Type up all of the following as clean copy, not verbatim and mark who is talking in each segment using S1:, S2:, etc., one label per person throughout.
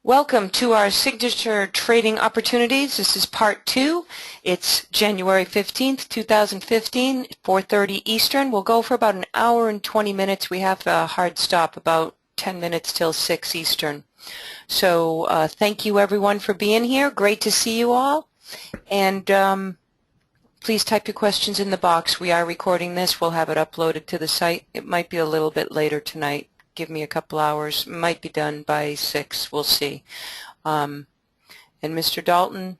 S1: Welcome to our signature trading opportunities. This is part 2. It's January 15th, 2015, 4:30 Eastern. We'll go for about an hour and 20 minutes. We have a hard stop about 10 minutes till 6 Eastern. So thank you everyone for being here. Great to see you all. And please type your questions in the box. We are recording this. We'll have it uploaded to the site. It might be a little bit later tonight. Give me a couple hours. Might be done by 6. We'll see. And Mr. Dalton,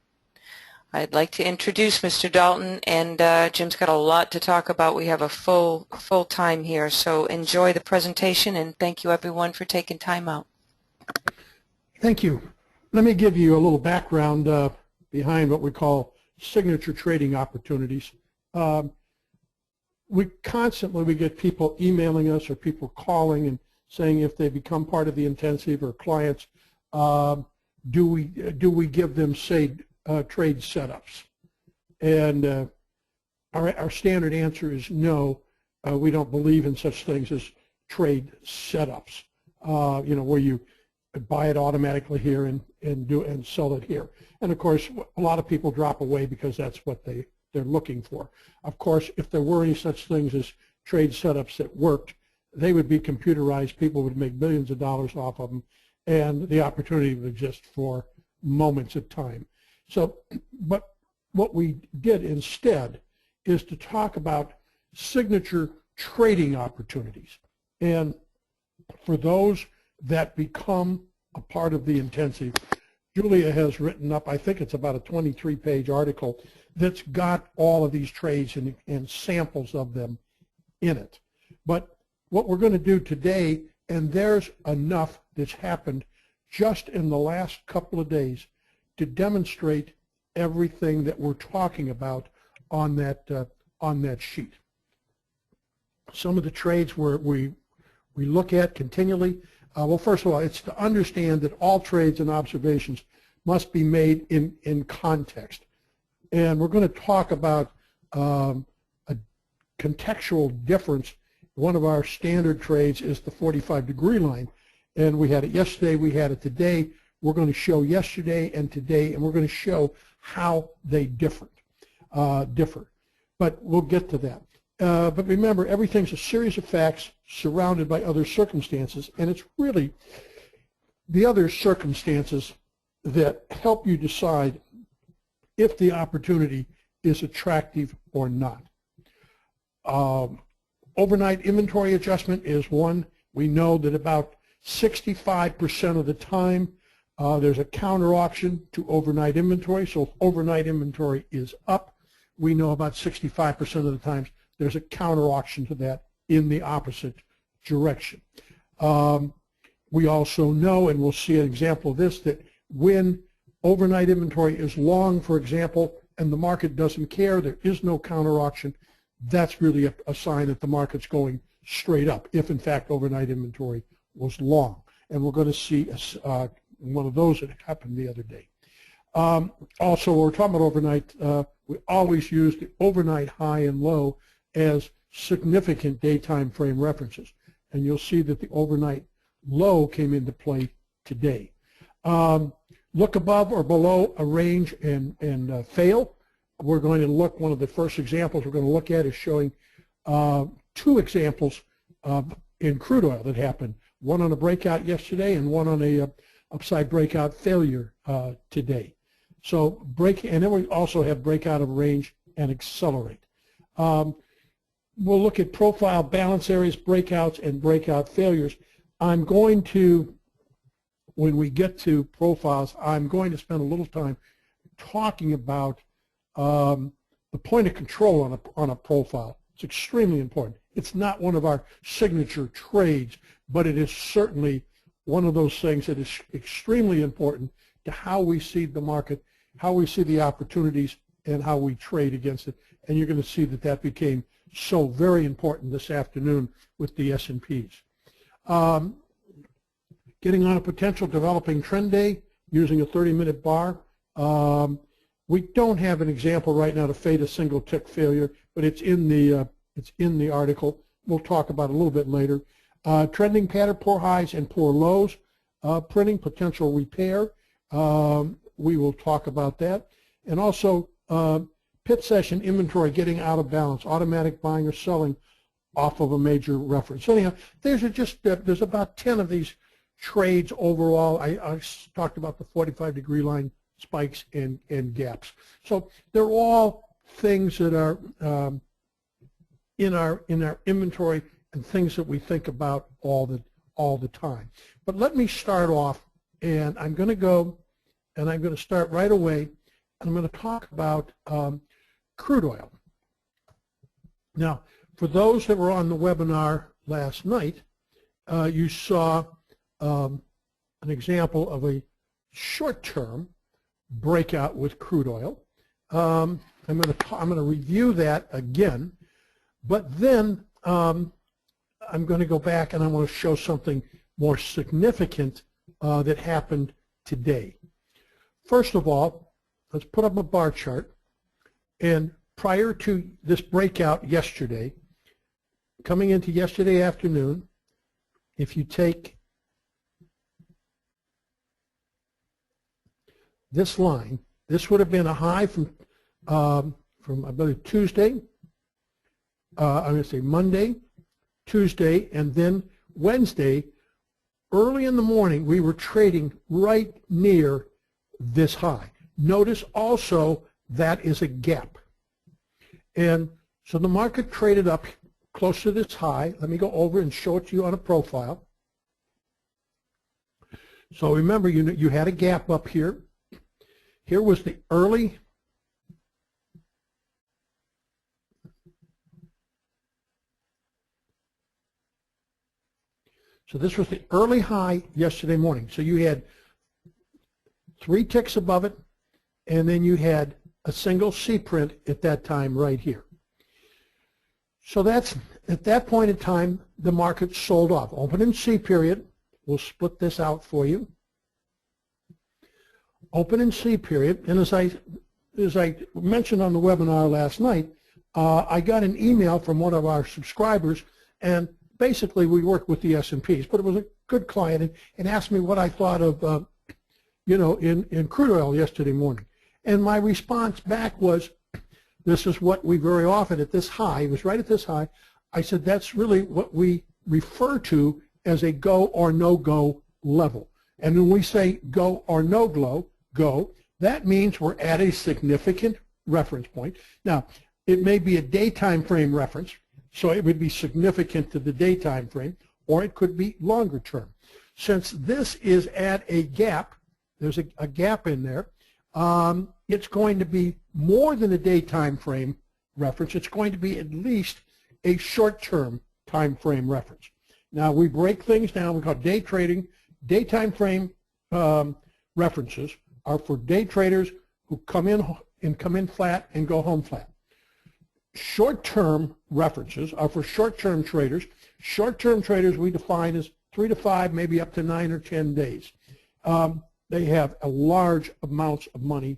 S1: I'd like to introduce Mr. Dalton, and Jim's got a lot to talk about. We have a full time here, so enjoy the presentation, and thank you everyone for taking time out.
S2: Thank you. Let me give you a little background behind what we call signature trading opportunities. We get people emailing us or people calling and saying if they become part of the intensive or clients, do we give them, say, trade setups? And our standard answer is no. We don't believe in such things as trade setups. Where you buy it automatically here and sell it here. And of course, a lot of people drop away because that's what they're looking for. Of course, if there were any such things as trade setups that worked, they would be computerized. People would make millions of dollars off of them, and the opportunity would exist for moments of time. So, but what we did instead is to talk about signature trading opportunities. And for those that become a part of the intensive, Julia has written up, I think it's about a 23-page article that's got all of these trades and samples of them in it. But what we're going to do today, and there's enough that's happened just in the last couple of days to demonstrate everything that we're talking about on that sheet. Some of the trades we look at continually. Well, first of all, it's to understand that all trades and observations must be made in context. And we're going to talk about a contextual difference. One of our standard trades is the 45-degree line. And we had it yesterday, we had it today. We're going to show yesterday and today, and we're going to show how they differ. But we'll get to that. But remember, everything's a series of facts surrounded by other circumstances, and it's really the other circumstances that help you decide if the opportunity is attractive or not. Overnight inventory adjustment is one. We know that about 65% of the time there's a counter auction to overnight inventory. So if overnight inventory is up, we know about 65% of the times there's a counter auction to that in the opposite direction. We also know, and we'll see an example of this, that when overnight inventory is long, for example, and the market doesn't care, there is no counter auction, that's really a sign that the market's going straight up, if in fact overnight inventory was long. And we're going to see one of those that happened the other day. Also, when we're talking about overnight, we always use the overnight high and low as significant daytime frame references. And you'll see that the overnight low came into play today. Look above or below a range and fail. We're going to look, one of the first examples we're going to look at is showing 2 examples in crude oil that happened. One on a breakout yesterday and one on a upside breakout failure today. So and then we also have breakout of range and accelerate. We'll look at profile balance areas, breakouts, and breakout failures. I'm going to, when we get to profiles, I'm going to spend a little time talking about the point of control on a profile. It's extremely important. It's not one of our signature trades, but it is certainly one of those things that is extremely important to how we see the market, how we see the opportunities, and how we trade against it. And you're going to see that that became so very important this afternoon with the S&Ps. Getting on a potential developing trend day using a 30-minute bar. We don't have an example right now to fade a single tick failure, but it's in the article. We'll talk about it a little bit later. Trending pattern, poor highs and poor lows. printing, potential repair. We will talk about that. And also pit session inventory getting out of balance, automatic buying or selling off of a major reference. So anyhow, there's about 10 of these trades overall. I talked about the 45-degree line spikes and gaps. So they're all things that are in our inventory and things that we think about all the time. But let me start off, and I'm going to start right away, and I'm going to talk about crude oil. Now, for those that were on the webinar last night, you saw an example of a short-term breakout with crude oil. I'm going to review that again, but then I'm going to go back and I want to show something more significant that happened today. First of all, let's put up a bar chart. And prior to this breakout yesterday, coming into yesterday afternoon, if you take this line, this would have been a high from I believe Tuesday, I'm going to say Monday, Tuesday, and then Wednesday. Early in the morning, we were trading right near this high. Notice also that is a gap. And so the market traded up close to this high. Let me go over and show it to you on a profile. So remember, you had a gap up here. Here was the early So this was the early high yesterday morning. So you had 3 ticks above it, and then you had a single C print at that time right here. So that's, at that point in time, the market sold off. Open in C period. We'll split this out for you. Open in C period, and as I mentioned on the webinar last night, I got an email from one of our subscribers, and basically we work with the S&Ps, but it was a good client, and asked me what I thought of, in crude oil yesterday morning. And my response back was, this is what we very often at this high, it was right at this high, I said that's really what we refer to as a go or no-go level. And when we say go or no-go, that means we're at a significant reference point. Now, it may be a daytime frame reference, so it would be significant to the daytime frame, or it could be longer term. Since this is at a gap, there's a gap in there, it's going to be more than a daytime frame reference. It's going to be at least a short-term time frame reference. Now, we break things down. We call day trading. Daytime frame references are for day traders who come in flat and go home flat. Short-term references are for short-term traders. Short-term traders we define as 3 to 5, maybe up to 9 or 10 days. They have a large amounts of money.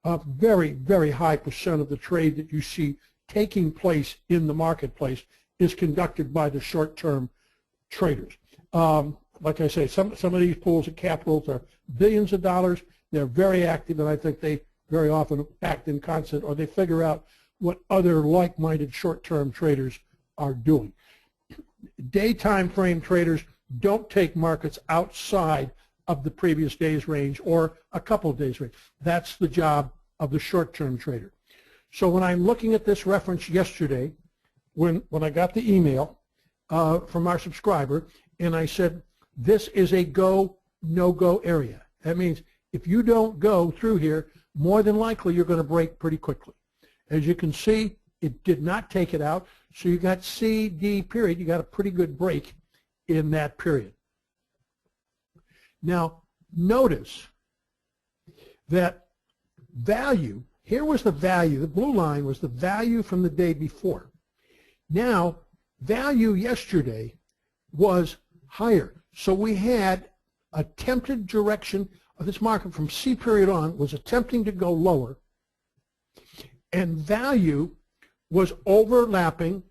S2: A very, very high percent of the trade that you see taking place in the marketplace is conducted by the short-term traders. Like I say, some of these pools of capital are billions of dollars. They're very active, and I think they very often act in concert, or they figure out what other like-minded short-term traders are doing. Daytime frame traders don't take markets outside of the previous day's range or a couple of days range. That's the job of the short-term trader. So when I'm looking at this reference yesterday, when I got the email from our subscriber, and I said, this is a go, no-go area. That means if you don't go through here, more than likely you're going to break pretty quickly. As you can see, it did not take it out, so you got C, D period. You got a pretty good break in that period. Now, notice that value, here was the value, the blue line was the value from the day before. Now, value yesterday was higher. So we had attempted direction of this market from C period on was attempting to go lower, and value was overlapping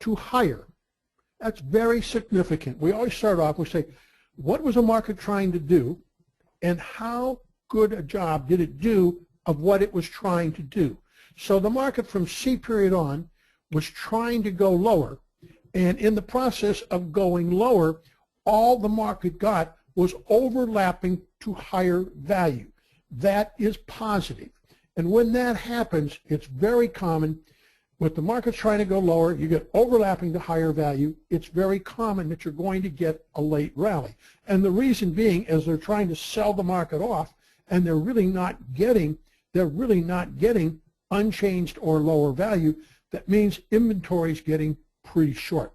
S2: to higher. That's very significant. We always start off, we say, what was the market trying to do, and how good a job did it do of what it was trying to do. So the market from C period on was trying to go lower, and in the process of going lower, all the market got was overlapping to higher value. That is positive. And when that happens, it's very common. With the markets trying to go lower, you get overlapping to higher value. It's very common that you're going to get a late rally. And the reason being is they're trying to sell the market off, and they're really not getting unchanged or lower value. That means inventory is getting pretty short.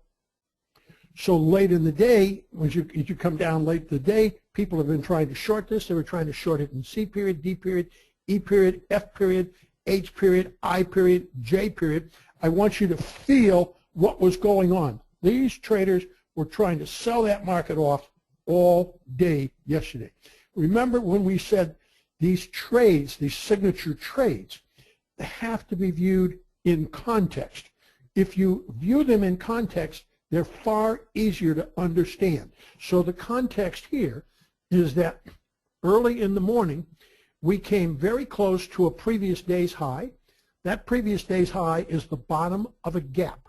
S2: So late in the day, as you come down late in the day, people have been trying to short this. They were trying to short it in C period, D period, E period, F period, H period, I period, J period. I want you to feel what was going on. These traders were trying to sell that market off all day yesterday. Remember when we said these trades, these signature trades, they have to be viewed in context. If you view them in context, they're far easier to understand. So the context here is that early in the morning, we came very close to a previous day's high. That previous day's high is the bottom of a gap.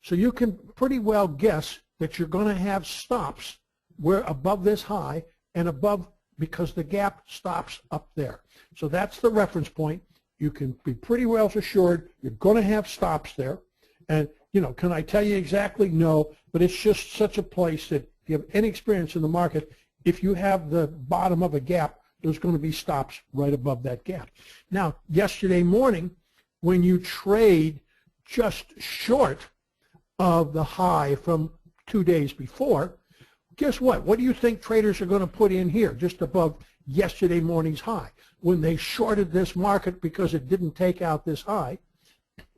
S2: So you can pretty well guess that you're going to have stops where above this high and above, because the gap stops up there. So that's the reference point. You can be pretty well assured you're going to have stops there. And, you know, can I tell you exactly? No, but it's just such a place that if you have any experience in the market, if you have the bottom of a gap, there's going to be stops right above that gap. Now, yesterday morning, when you trade just short of the high from 2 days before, guess what? What do you think traders are going to put in here just above yesterday morning's high? When they shorted this market because it didn't take out this high,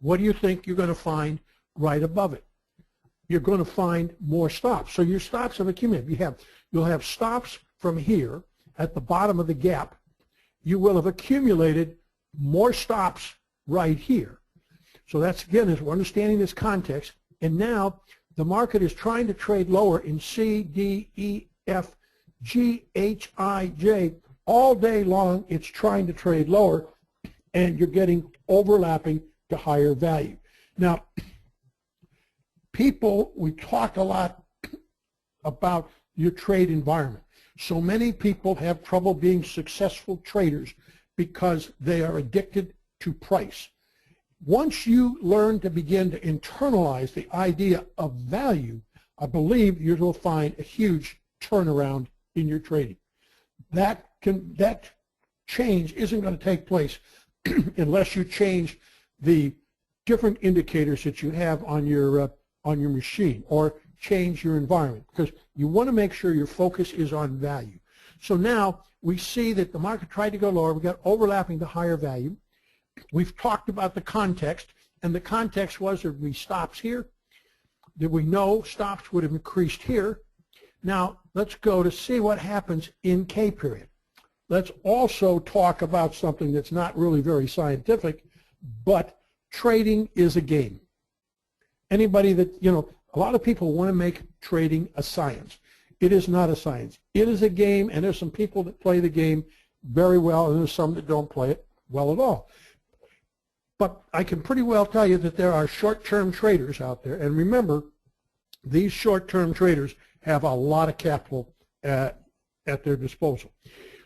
S2: what do you think you're going to find right above it? You're going to find more stops. So your stops have accumulated. You'll have stops from here at the bottom of the gap. You will have accumulated more stops right here. So that's, again, as we're understanding this context. And now the market is trying to trade lower in C, D, E, F, G, H, I, J. All day long, it's trying to trade lower, and you're getting overlapping to higher value. Now, we talk a lot about your trade environment. So many people have trouble being successful traders because they are addicted to price. Once you learn to begin to internalize the idea of value, I believe you will find a huge turnaround in your trading. That change isn't going to take place unless you change the different indicators that you have on your machine, or change your environment, because you want to make sure your focus is on value. So now we see that the market tried to go lower. We got overlapping to higher value. We've talked about the context, and the context was there would be stops here. Did we know stops would have increased here? Now let's go to see what happens in K period. Let's also talk about something that's not really very scientific, but trading is a game. Anybody that, a lot of people want to make trading a science. It is not a science. It is a game, and there's some people that play the game very well, and there's some that don't play it well at all. But I can pretty well tell you that there are short-term traders out there, and remember, these short-term traders have a lot of capital at their disposal.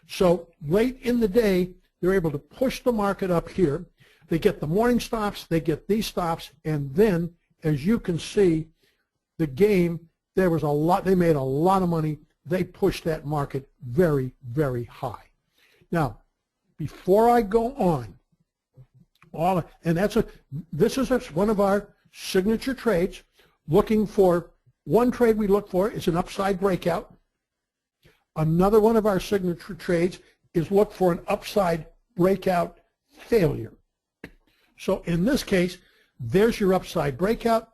S2: So late in the day, they're able to push the market up here. They get the morning stops, they get these stops, and then, as you can see, the game, there was a lot, they made a lot of money. They pushed that market very, very high. Now, before I go on, this is one of our signature trades. Looking for, one trade we look for is an upside breakout. Another one of our signature trades is look for an upside breakout failure. So in this case, there's your upside breakout.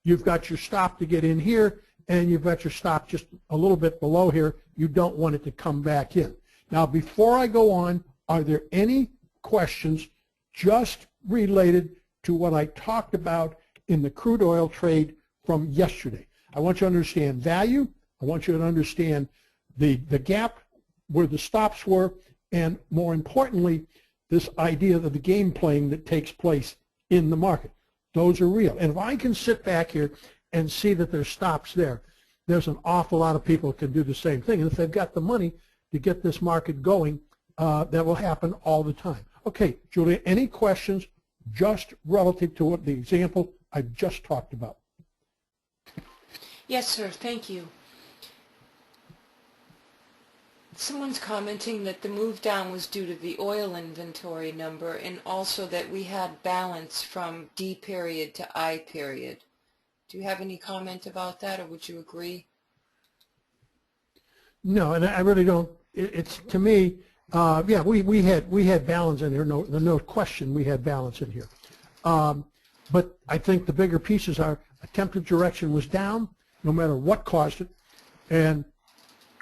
S2: You've got your stop to get in here, and you've got your stop just a little bit below here. You don't want it to come back in. Now, before I go on, are there any questions just related to what I talked about in the crude oil trade from yesterday? I want you to understand value. I want you to understand the gap where the stops were, and more importantly, this idea of the game playing that takes place in the market. Those are real. And if I can sit back here and see that there's stops there, there's an awful lot of people that can do the same thing. And if they've got the money to get this market going, that will happen all the time. Okay, Julia, any questions just relative to what the example I just talked about?
S1: Yes, sir. Thank you. Someone's commenting that the move down was due to the oil inventory number and also that we had balance from D period to I period. Do you have any comment about that, or would you agree?
S2: No, and I really don't. It's to me, yeah, we had balance in here. No question, we had balance in here. But I think the bigger pieces are attempted direction was down, no matter what caused it. And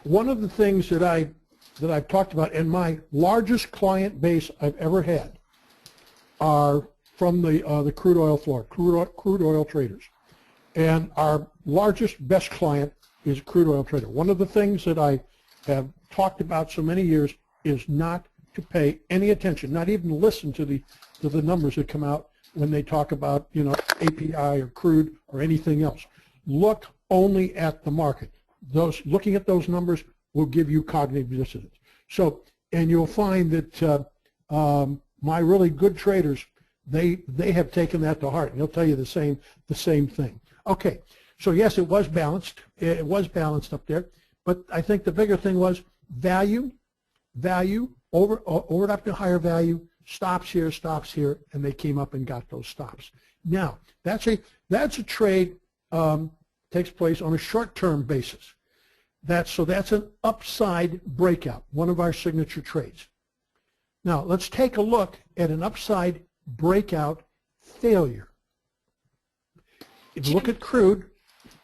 S2: one of the things that I've talked about, and my largest client base I've ever had are from the crude oil floor, crude oil traders. And our largest, best client is a crude oil trader. One of the things that I have talked about so many years is not to pay any attention, not even listen to the numbers that come out when they talk about, you know, API or crude or anything else. Look only at the market. Looking at those numbers will give you cognitive dissonance. So, and you'll find that my really good traders, they have taken that to heart, and they'll tell you the same thing. Okay, so yes, it was balanced. It was balanced up there, but I think the bigger thing was value, over up to higher value, stops here, and they came up and got those stops. Now, that's a trade takes place on a short-term basis. That's an upside breakout, one of our signature trades. Now, let's take a look at an upside breakout failure. If you look at crude,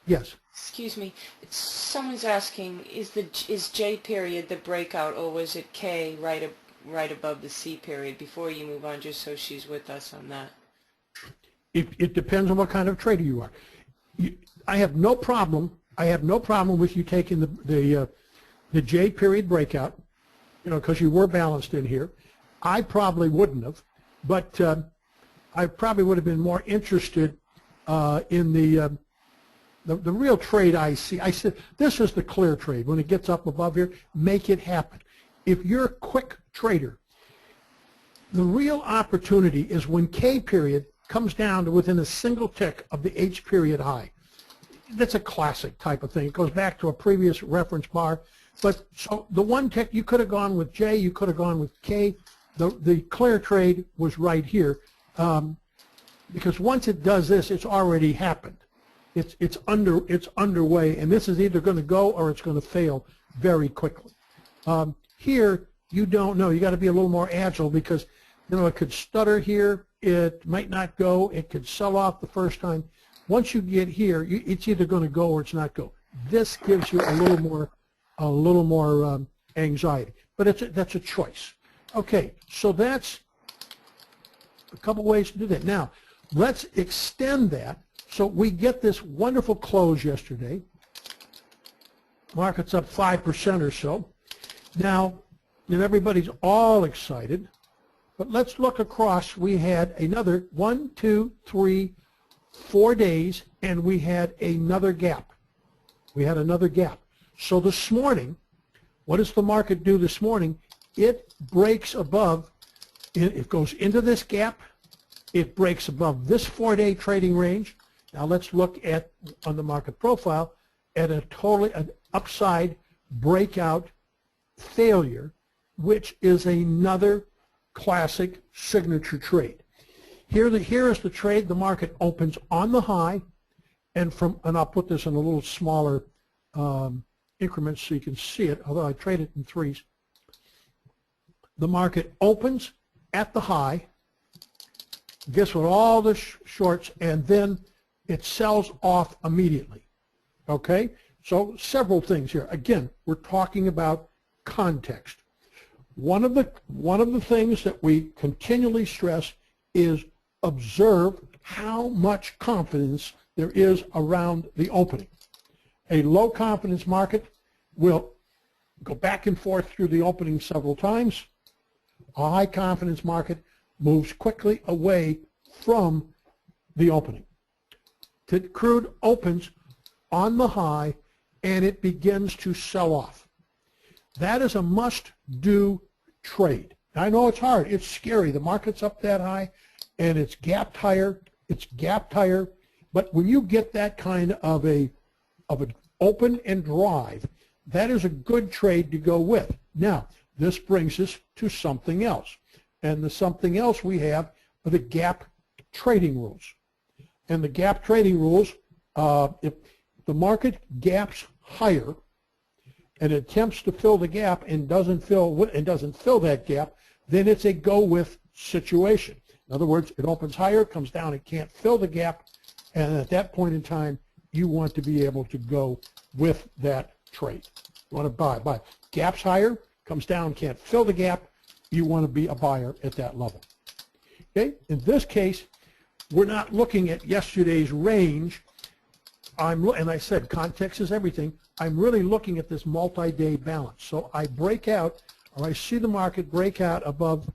S2: yes.
S1: Excuse me. Someone's asking, is J period the breakout, or was it K right above the C period? Before you move on, just so she's with us on that.
S2: It depends on what kind of trader you are. I have no problem. I have no problem with you taking the J period breakout, you know, because you were balanced in here. I probably wouldn't have, but I probably would have been more interested in the real trade I see. I said this is the clear trade. When it gets up above here, make it happen. If you're a quick trader, the real opportunity is when K period comes down to within a single tick of the H period high. That's a classic type of thing. It goes back to a previous reference bar. But so the one tick, you could have gone with J, you could have gone with K. The clear trade was right here, because once it does this, it's already happened. It's underway, and this is either going to go or it's going to fail very quickly. Here, you don't know. You got to be a little more agile, because you know it could stutter here. It might not go. It could sell off the first time. Once you get here, it's either going to go or it's not go. This gives you a little more anxiety, but that's a choice. Okay, so that's a couple ways to do that. Now, let's extend that. So we get this wonderful close yesterday. Market's up 5% or so. Now, and everybody's all excited, but let's look across. We had another 1, 2, 3, 4 days, and we had another gap. We had another gap. So this morning, what does the market do this morning? It breaks above, it goes into this gap, it breaks above this 4-day trading range. Now let's look at, on the market profile, at an upside breakout failure, which is another classic signature trade. Here is the trade. The market opens on the high, and I'll put this in a little smaller increments so you can see it, although I trade it in threes. The market opens at the high, gets with all the shorts, and then it sells off immediately. Okay? So several things here. Again, we're talking about context. One of the things that we continually stress is observe how much confidence there is around the opening. A low confidence market will go back and forth through the opening several times. A high confidence market moves quickly away from the opening. The crude opens on the high and it begins to sell off. That is a must-do trade. I know it's hard. It's scary. The market's up that high and it's gapped higher. It's gapped higher. But when you get that kind of an open and drive, that is a good trade to go with. Now, this brings us to something else. And the something else we have are the gap trading rules. And the gap trading rules, if the market gaps higher and attempts to fill the gap and doesn't fill that gap, then it's a go with situation. In other words, it opens higher, comes down, it can't fill the gap, and at that point in time, you want to be able to go with that trade. You want to buy. Gaps higher, comes down, can't fill the gap, you want to be a buyer at that level. Okay? In this case, we're not looking at yesterday's range. And I said context is everything. I'm really looking at this multi-day balance. So I break out, or I see the market break out above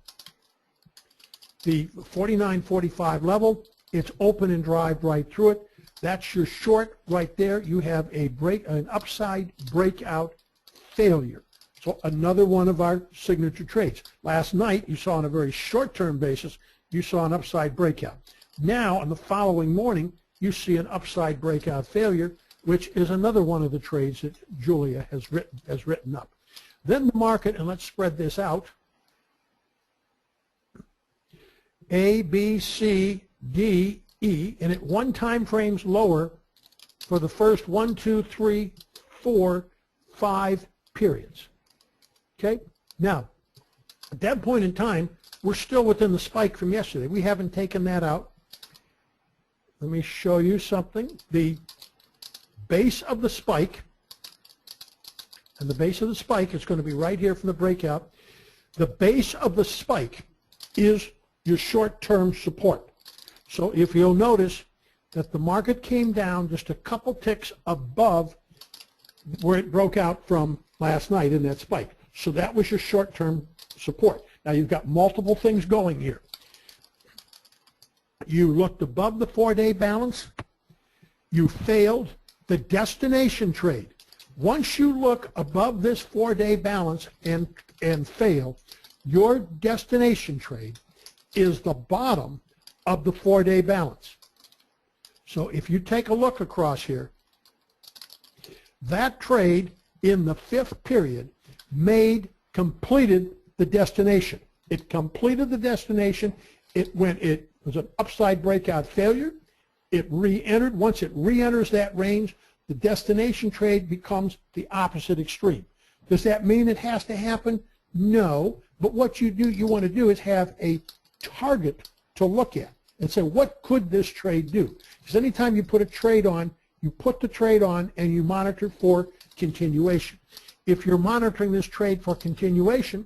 S2: the 49.45 level. It's open and drive right through it. That's your short right there. You have an upside breakout failure. So another one of our signature trades. Last night, you saw on a very short-term basis, you saw an upside breakout. Now, on the following morning, you see an upside breakout failure, which is another one of the trades that Julia has written up. Then the market, and let's spread this out, A, B, C, D, E, and at one time frames lower for the first 1, 2, 3, 4, 5 periods. Okay? Now, at that point in time, we're still within the spike from yesterday. We haven't taken that out. Let me show you something. The base of the spike, and the base of the spike is going to be right here from the breakout. The base of the spike is your short-term support. So if you'll notice that the market came down just a couple ticks above where it broke out from last night in that spike. So that was your short-term support. Now you've got multiple things going here. You looked above the 4-day balance. You failed the destination trade. Once you look above this 4-day balance and fail, your destination trade is the bottom of the 4-day balance. So if you take a look across here, that trade in the 5th period completed the destination. It completed the destination. It was an upside breakout failure. It re-entered. Once it re-enters that range, the destination trade becomes the opposite extreme. Does that mean it has to happen? No. But what you want to do is have a target to look at and say, what could this trade do? Because anytime you put a trade on, you put the trade on and you monitor for continuation. If you're monitoring this trade for continuation,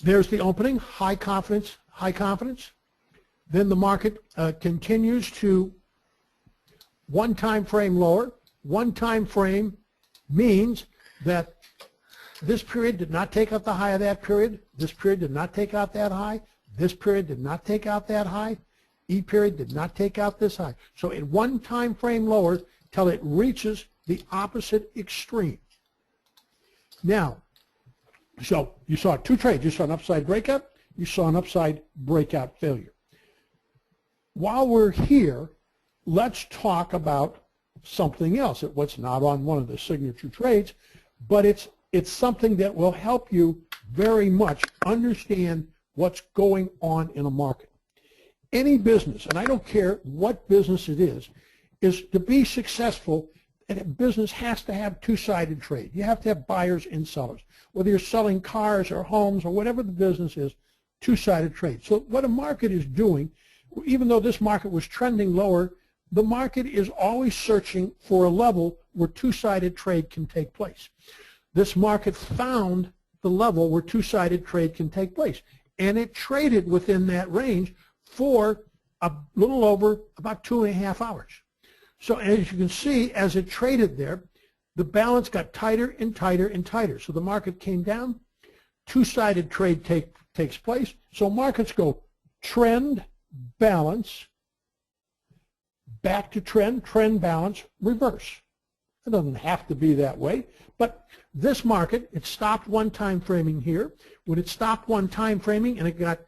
S2: there's the opening, high confidence, high confidence. Then the market continues to one time frame lower. One time frame means that this period did not take out the high of that period. This period did not take out that high. This period did not take out that high. E period did not take out this high. So in one time frame lower till it reaches the opposite extreme. Now, so you saw two trades. You saw an upside breakout. You saw an upside breakout failure. While we're here, let's talk about something else. What's not on one of the signature trades, but it's something that will help you very much understand what's going on in a market. Any business, and I don't care what business it is to be successful, and a business has to have two-sided trade. You have to have buyers and sellers. Whether you're selling cars or homes or whatever the business is, two-sided trade. So what a market is doing, even though this market was trending lower, the market is always searching for a level where two-sided trade can take place. This market found the level where two-sided trade can take place, and it traded within that range for a little over about 2.5 hours. So as you can see, as it traded there, the balance got tighter and tighter and tighter. So the market came down, two-sided trade takes place. So markets go trend, balance, back to trend, trend, balance, reverse. It doesn't have to be that way, but this market, it stopped one time framing here. When it stopped one time framing and it got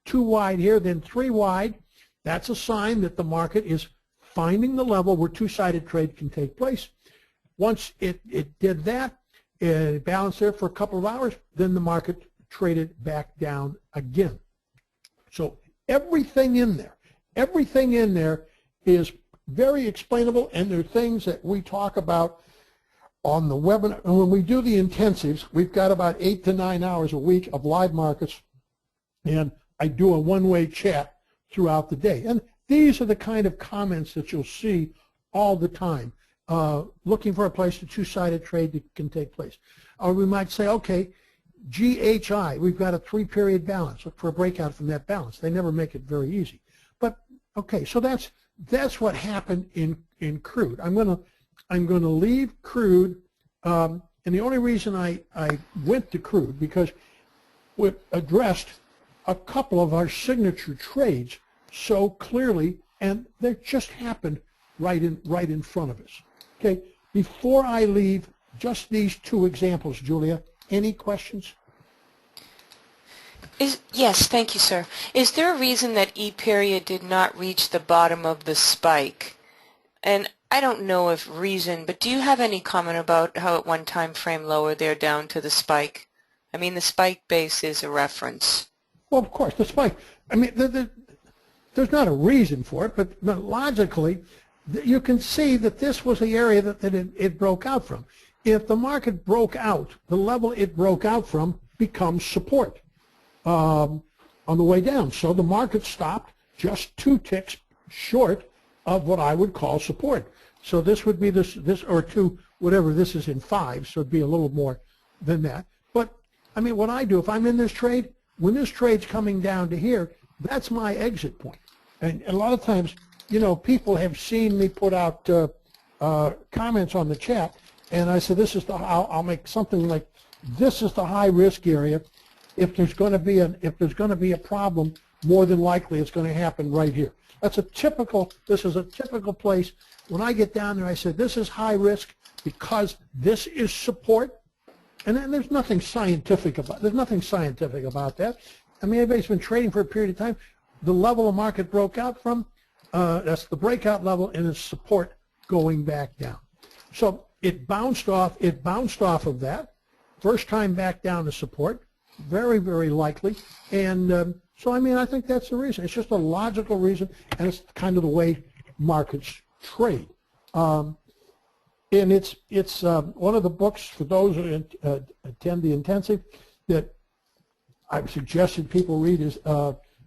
S2: too wide here, then three wide, that's a sign that the market is finding the level where two-sided trade can take place. Once it did that, it balanced there for a couple of hours, then the market traded back down again. So everything in there is very explainable, and there are things that we talk about on the webinar. And when we do the intensives, we've got about 8 to 9 hours a week of live markets, and I do a one-way chat throughout the day. And these are the kind of comments that you'll see all the time, looking for a place to two-sided trade that can take place. Or we might say, okay, GHI, we've got a 3-period balance. Look for a breakout from that balance. They never make it very easy. But okay, so that's what happened in crude. I'm gonna leave crude, and the only reason I went to crude because we addressed a couple of our signature trades so clearly, and they just happened right in front of us. Okay, before I leave, just these two examples, Julia. Any questions?
S1: Yes, thank you, sir. Is there a reason that E period did not reach the bottom of the spike? And I don't know if reason, but do you have any comment about how at one time frame lower there down to the spike? I mean, the spike base is a reference.
S2: Well, of course, the spike. I mean, there's not a reason for it, but logically, you can see that this was the area that it broke out from. If the market broke out, the level it broke out from becomes support on the way down. So the market stopped just 2 ticks short of what I would call support. So this would be this or 2, whatever, this is in 5, so it'd be a little more than that. But I mean, what I do, if I'm in this trade, when this trade's coming down to here, that's my exit point. And a lot of times, you know, people have seen me put out comments on the chat, and I said, this is the, I'll make something like, this is the high risk area. If there's going to be a problem, more than likely it's going to happen right here. This is a typical place. When I get down there, I said, this is high risk because this is support. And then there's nothing scientific about that. I mean, everybody's been trading for a period of time. The level the market broke out from, that's the breakout level, and it's support going back down. So it bounced off of that. First time back down to support, very, very likely. And so, I mean, I think that's the reason. It's just a logical reason, and it's kind of the way markets trade. And it's one of the books for those who attend the intensive that I've suggested people read is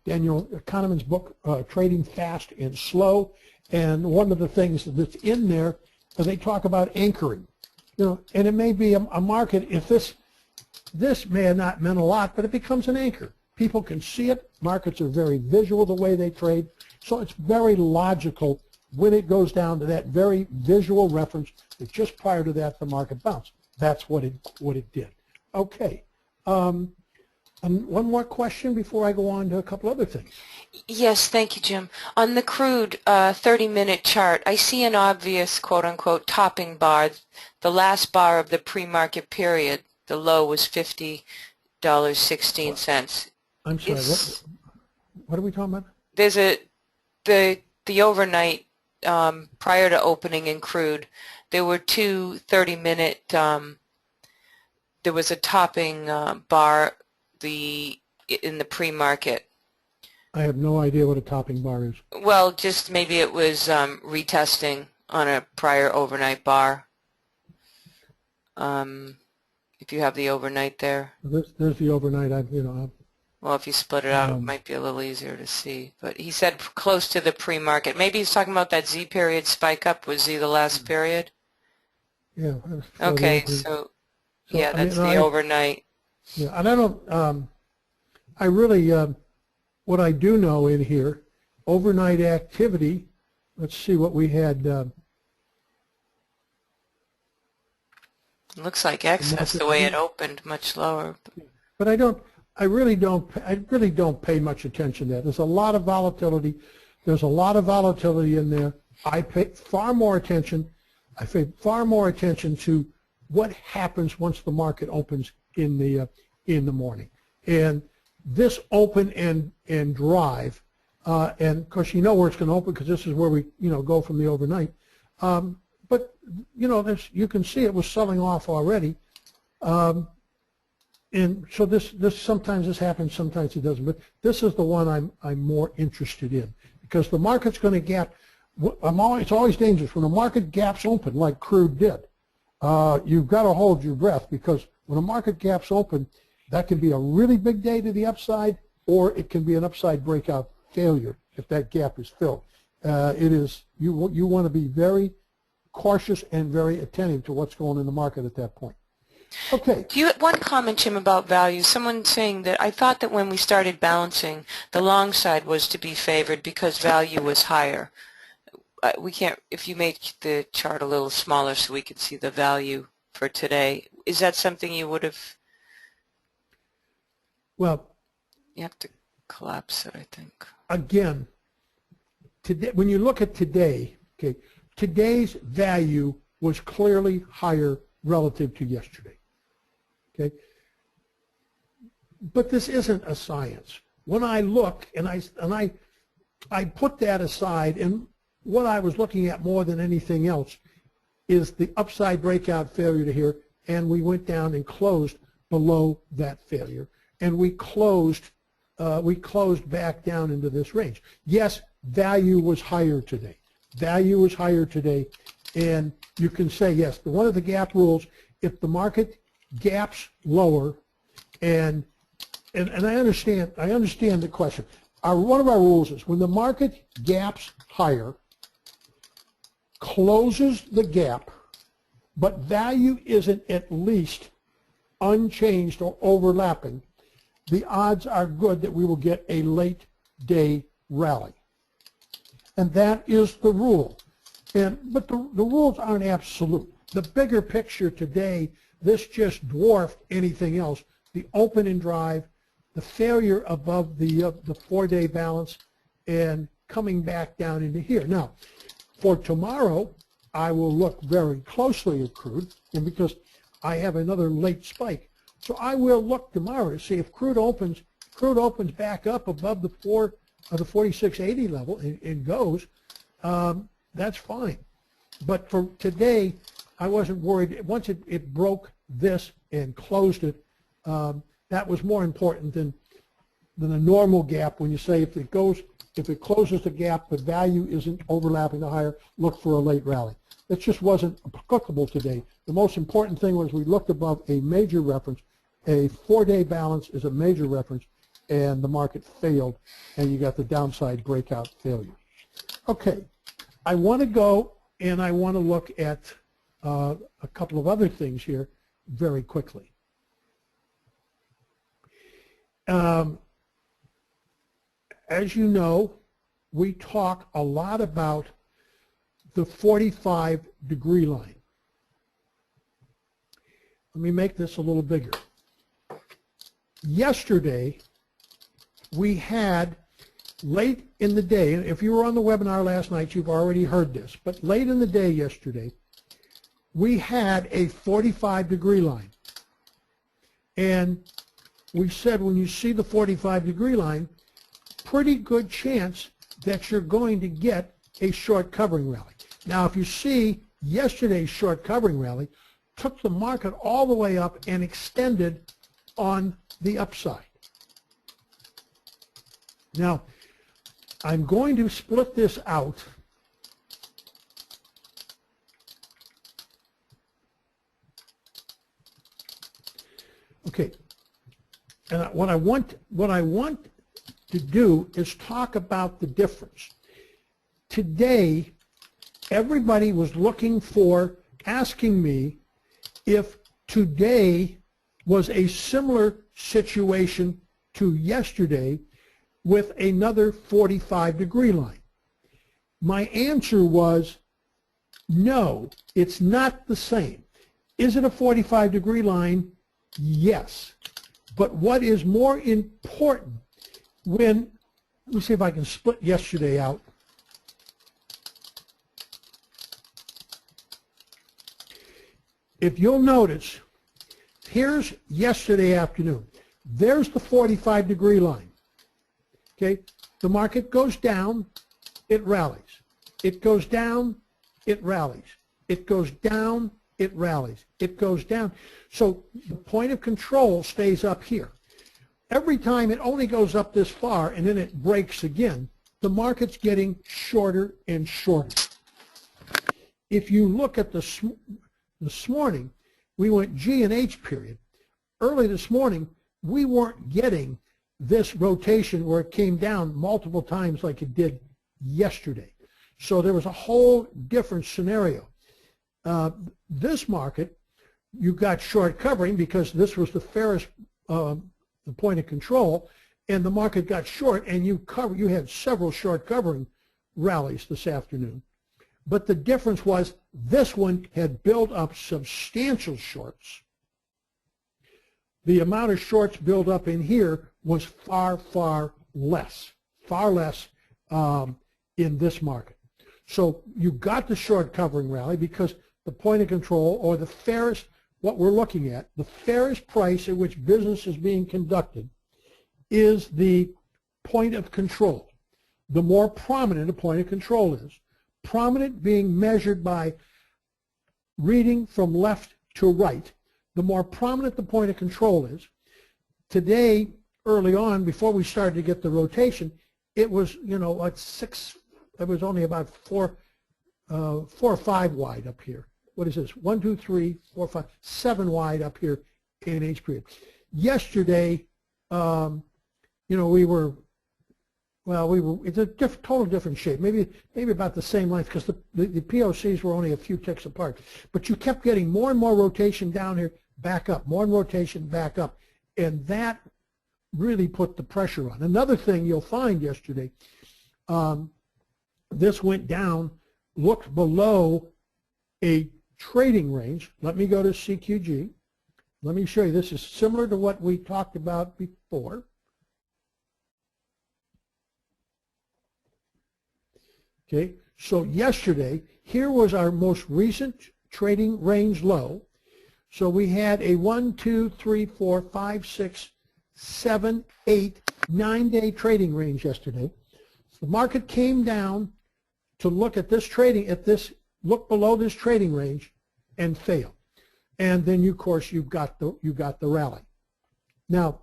S2: Daniel Kahneman's book, Trading Fast and Slow. And one of the things that's in there, they talk about anchoring. You know, and it may be a market, if this may have not meant a lot, but it becomes an anchor. People can see it. Markets are very visual the way they trade. So it's very logical when it goes down to that very visual reference that just prior to that the market bounced. That's what it did. Okay. And one more question before I go on to a couple other things.
S1: Yes, thank you, Jim. On the crude 30-minute chart, I see an obvious quote-unquote topping bar. The last bar of the pre-market period, the low was $50.16.
S2: I'm sorry, what are we talking about?
S1: There's the overnight prior to opening in crude, there were 2 30-minute, there was a topping bar in the pre-market.
S2: I have no idea what a topping bar is.
S1: Well, just maybe it was retesting on a prior overnight bar. If you have the overnight there.
S2: There's the overnight.
S1: Well, if you split it out, it might be a little easier to see. But he said close to the pre-market. Maybe he's talking about that Z period spike up. Was Z the last period?
S2: Yeah.
S1: Okay, so yeah, that's the overnight.
S2: Yeah, and I don't. I really. What I do know in here, overnight activity. Let's see what we had.
S1: It looks like excess the way it opened, much lower.
S2: But I really don't pay much attention to that. There's a lot of volatility. There's a lot of volatility in there. I pay far more attention. I pay far more attention to what happens once the market opens in the morning. And this open and drive, and of course you know where it's going to open because this is where we go from the overnight. But you can see it was selling off already. And so this sometimes this happens, sometimes it doesn't. But this is the one I'm more interested in because the market's going to gap. It's always dangerous when the market gaps open like crude did. You've got to hold your breath because when a market gaps open, that can be a really big day to the upside, or it can be an upside breakout failure if that gap is filled. You want to be very cautious and very attentive to what's going on in the market at that point. Okay.
S1: One comment, Jim, about value. Someone saying that I thought that when we started balancing, the long side was to be favored because value was higher. We can't. If you make the chart a little smaller so we could see the value for today, is that something you would have?
S2: Well,
S1: you have to collapse it, I think.
S2: Again, today, when you look at today, okay, today's value was clearly higher relative to yesterday. Okay, but this isn't a science. When I look and I put that aside, and what I was looking at more than anything else is the upside breakout failure to here, and we went down and closed below that failure, and we closed back down into this range. Yes, value was higher today. Value was higher today, and you can say yes. One of the gap rules: if the market gaps lower, and I understand the question. One of our rules is when the market gaps higher, closes the gap, but value isn't at least unchanged or overlapping, the odds are good that we will get a late day rally. And that is the rule. But the rules aren't absolute. The bigger picture today, this just dwarfed anything else. The open and drive, the failure above the 4-day balance, and coming back down into here. Now, for tomorrow, I will look very closely at crude, and because I have another late spike. So I will look tomorrow to see if crude opens back up above the 46.80 level and goes, that's fine. But for today, I wasn't worried. Once it broke this and closed it, that was more important than a normal gap. When you say if it closes the gap, but value isn't overlapping the higher, look for a late rally. It just wasn't applicable today. The most important thing was we looked above a major reference. A 4-day balance is a major reference, and the market failed, and you got the downside breakout failure. Okay, I want to go and I want to look at a couple of other things here very quickly. As you know, we talk a lot about the 45-degree line. Let me make this a little bigger. Yesterday, we had, late in the day, and if you were on the webinar last night, you've already heard this, but late in the day yesterday, we had a 45-degree line. And we said when you see the 45-degree line, pretty good chance that you're going to get a short covering rally. Now, if you see yesterday's short covering rally, took the market all the way up and extended on the upside. Now, I'm going to split this out. Okay, and what I want to do is talk about the difference. Today, everybody was asking me if today was a similar situation to yesterday with another 45-degree line. My answer was no, it's not the same. Is it a 45-degree line? Yes. But what is more important let me see if I can split yesterday out. If you'll notice, here's yesterday afternoon. There's the 45-degree line. Okay, the market goes down, it rallies. It goes down, it rallies. It goes down, it rallies. It goes down. So the point of control stays up here. Every time it only goes up this far and then it breaks again, the market's getting shorter and shorter. If you look at this morning, we went G and H period. Early this morning, we weren't getting this rotation where it came down multiple times like it did yesterday. So there was a whole different scenario. This market, you got short covering because this was the fairest the point of control, and the market got short, and you had several short covering rallies this afternoon. But the difference was this one had built up substantial shorts. The amount of shorts built up in here was far, far less in this market. So you got the short covering rally because the point of control, or the fairest, what we're looking at, the fairest price at which business is being conducted is the point of control. The more prominent a point of control is, prominent being measured by reading from left to right, the more prominent the point of control is. Today, early on, before we started to get the rotation, it was, at 6, it was only about 4 or 5 wide up here. What is this? 1, 2, 3, 4, 5, 7 wide up here in H period. Yesterday, it's a total different shape. Maybe about the same length because the POCs were only a few ticks apart. But you kept getting more and more rotation down here, back up, more rotation, back up. And that really put the pressure on. Another thing you'll find yesterday, this went down, looked below a trading range. Let me go to CQG. Let me show you. This is similar to what we talked about before. Okay, so yesterday, here was our most recent trading range low. So we had a 1, 2, 3, 4, 5, 6, 7, 8, 9-day trading range yesterday. So the market came down to look at this look below this trading range and failed. And then, of course, you got the rally. Now,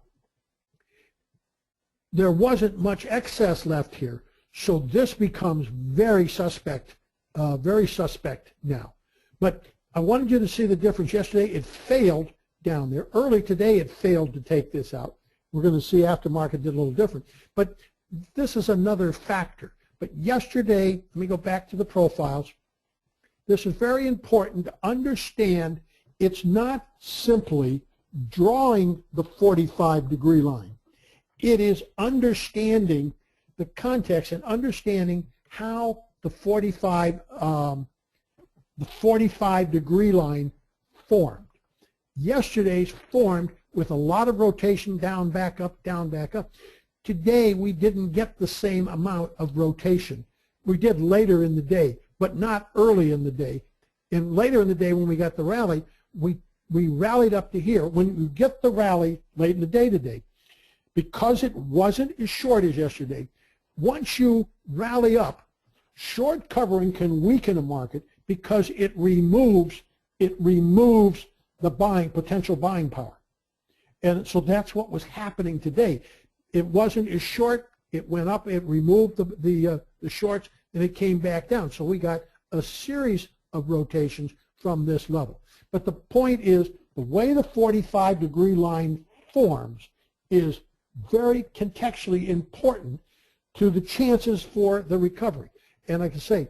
S2: there wasn't much excess left here, so this becomes very suspect now. But I wanted you to see the difference. Yesterday, it failed down there. Early today, it failed to take this out. We're going to see aftermarket did a little different. But this is another factor. But yesterday, let me go back to the profiles. This is very important to understand. It's not simply drawing the 45-degree line. It is understanding the context and understanding how the 45-degree line formed. Yesterday's formed with a lot of rotation down, back up, down, back up. Today, we didn't get the same amount of rotation. We did later in the day, but not early in the day. And later in the day, when we got the rally, we rallied up to here. When you get the rally late in the day today, because it wasn't as short as yesterday, once you rally up, short covering can weaken a market because it removes the potential buying power. And so that's what was happening today. It wasn't as short. It went up. It removed the shorts, and it came back down. So we got a series of rotations from this level. But the point is, the way the 45-degree line forms is very contextually important to the chances for the recovery. And like I say,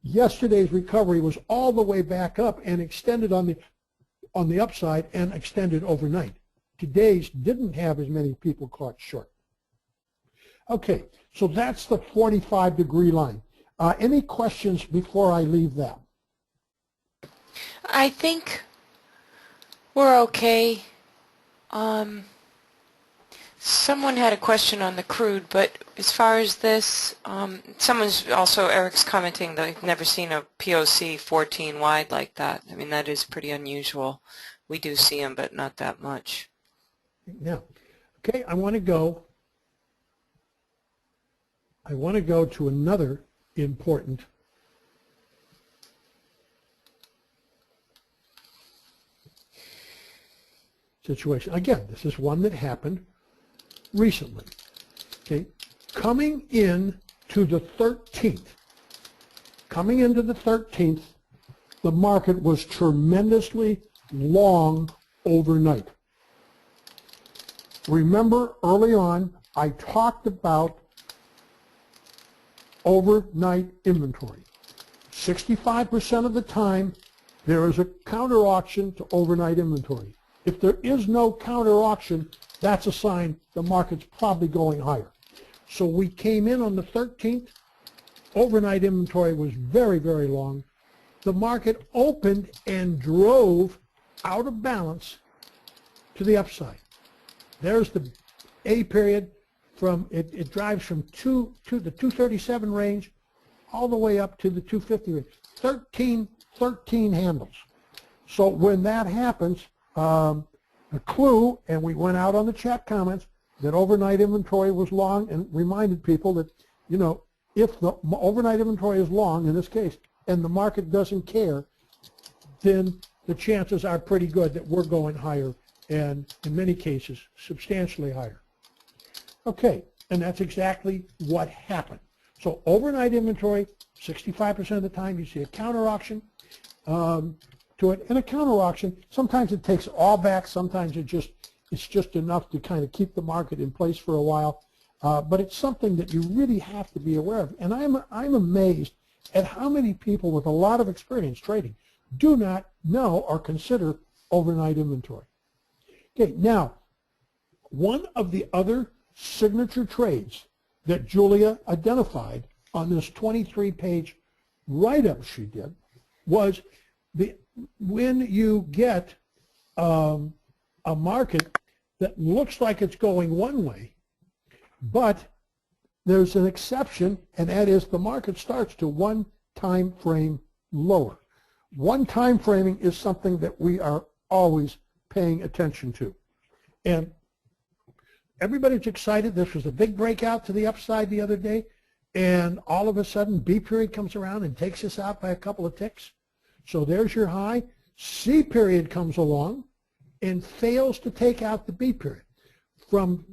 S2: yesterday's recovery was all the way back up and extended on the upside and extended overnight. Today's didn't have as many people caught short. Okay, so that's the 45-degree line. Any questions before I leave that?
S1: I think We're okay. Someone had a question on the crude, but as far as this, someone's also, Eric's commenting that they've never seen a POC 14 wide like that. I mean, that is pretty unusual. We do see them, but not that much.
S2: Now, okay, I want to go to another important situation. Again, this is one that happened recently. Okay, coming in to the 13th, the market was tremendously long overnight. Remember early on, I talked about overnight inventory. 65% of the time, there is a counter auction to overnight inventory. If there is no counter auction, that's a sign the market's probably going higher. So we came in on the 13th. Overnight inventory was very, very long. The market opened and drove out of balance to the upside. There's the A period. It drives from the 237 range all the way up to the 250 range. 13 handles. So when that happens, a clue, and we went out on the chat comments that overnight inventory was long, and reminded people that, you know, if the overnight inventory is long in this case and the market doesn't care, then the chances are pretty good that we're going higher, and in many cases substantially higher. Okay, and that's exactly what happened. So overnight inventory, 65% of the time you see a counter auction to it. And a counter auction, sometimes it takes all back, sometimes it's just enough to kind of keep the market in place for a while. But it's something that you really have to be aware of. And I'm amazed at how many people with a lot of experience trading do not know or consider overnight inventory. Okay, now, one of the other signature trades that Julia identified on this 23-page write-up she did was when you get a market that looks like it's going one way, but there's an exception, and that is the market starts to one time frame lower. One time framing is something that we are always paying attention to. And everybody's excited. This was a big breakout to the upside the other day, and all of a sudden B period comes around and takes us out by a couple of ticks. So there's your high. C period comes along and fails to take out the B period. From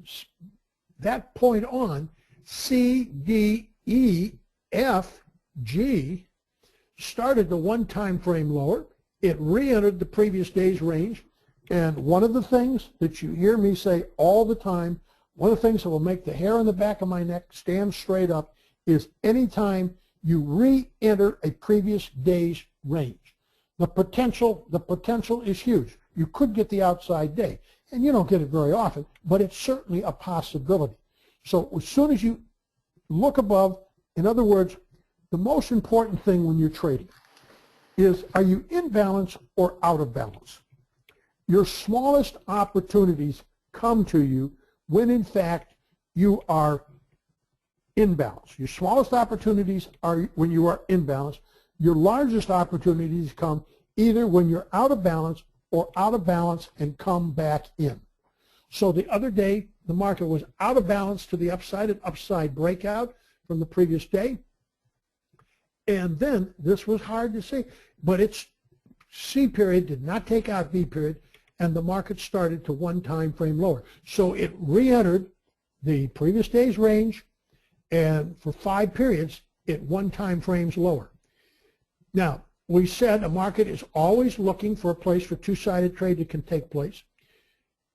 S2: that point on, C, D, E, F, G started the one time frame lower. It re-entered the previous day's range. And one of the things that you hear me say all the time, one of the things that will make the hair on the back of my neck stand straight up is anytime you re-enter a previous day's range. The potential is huge. You could get the outside day, and you don't get it very often, but it's certainly a possibility. So as soon as you look above, in other words, the most important thing when you're trading is, are you in balance or out of balance? Your smallest opportunities come to you when, in fact, you are in balance. Your smallest opportunities are when you are in balance. Your largest opportunities come either when you're out of balance or out of balance and come back in. So the other day, the market was out of balance to the upside, an upside breakout from the previous day. And then, this was hard to see, but its C period did not take out B period, and the market started to one time frame lower. So it re-entered the previous day's range, and for 5 periods, it one time frames lower. Now, we said a market is always looking for a place for two-sided trade that can take place.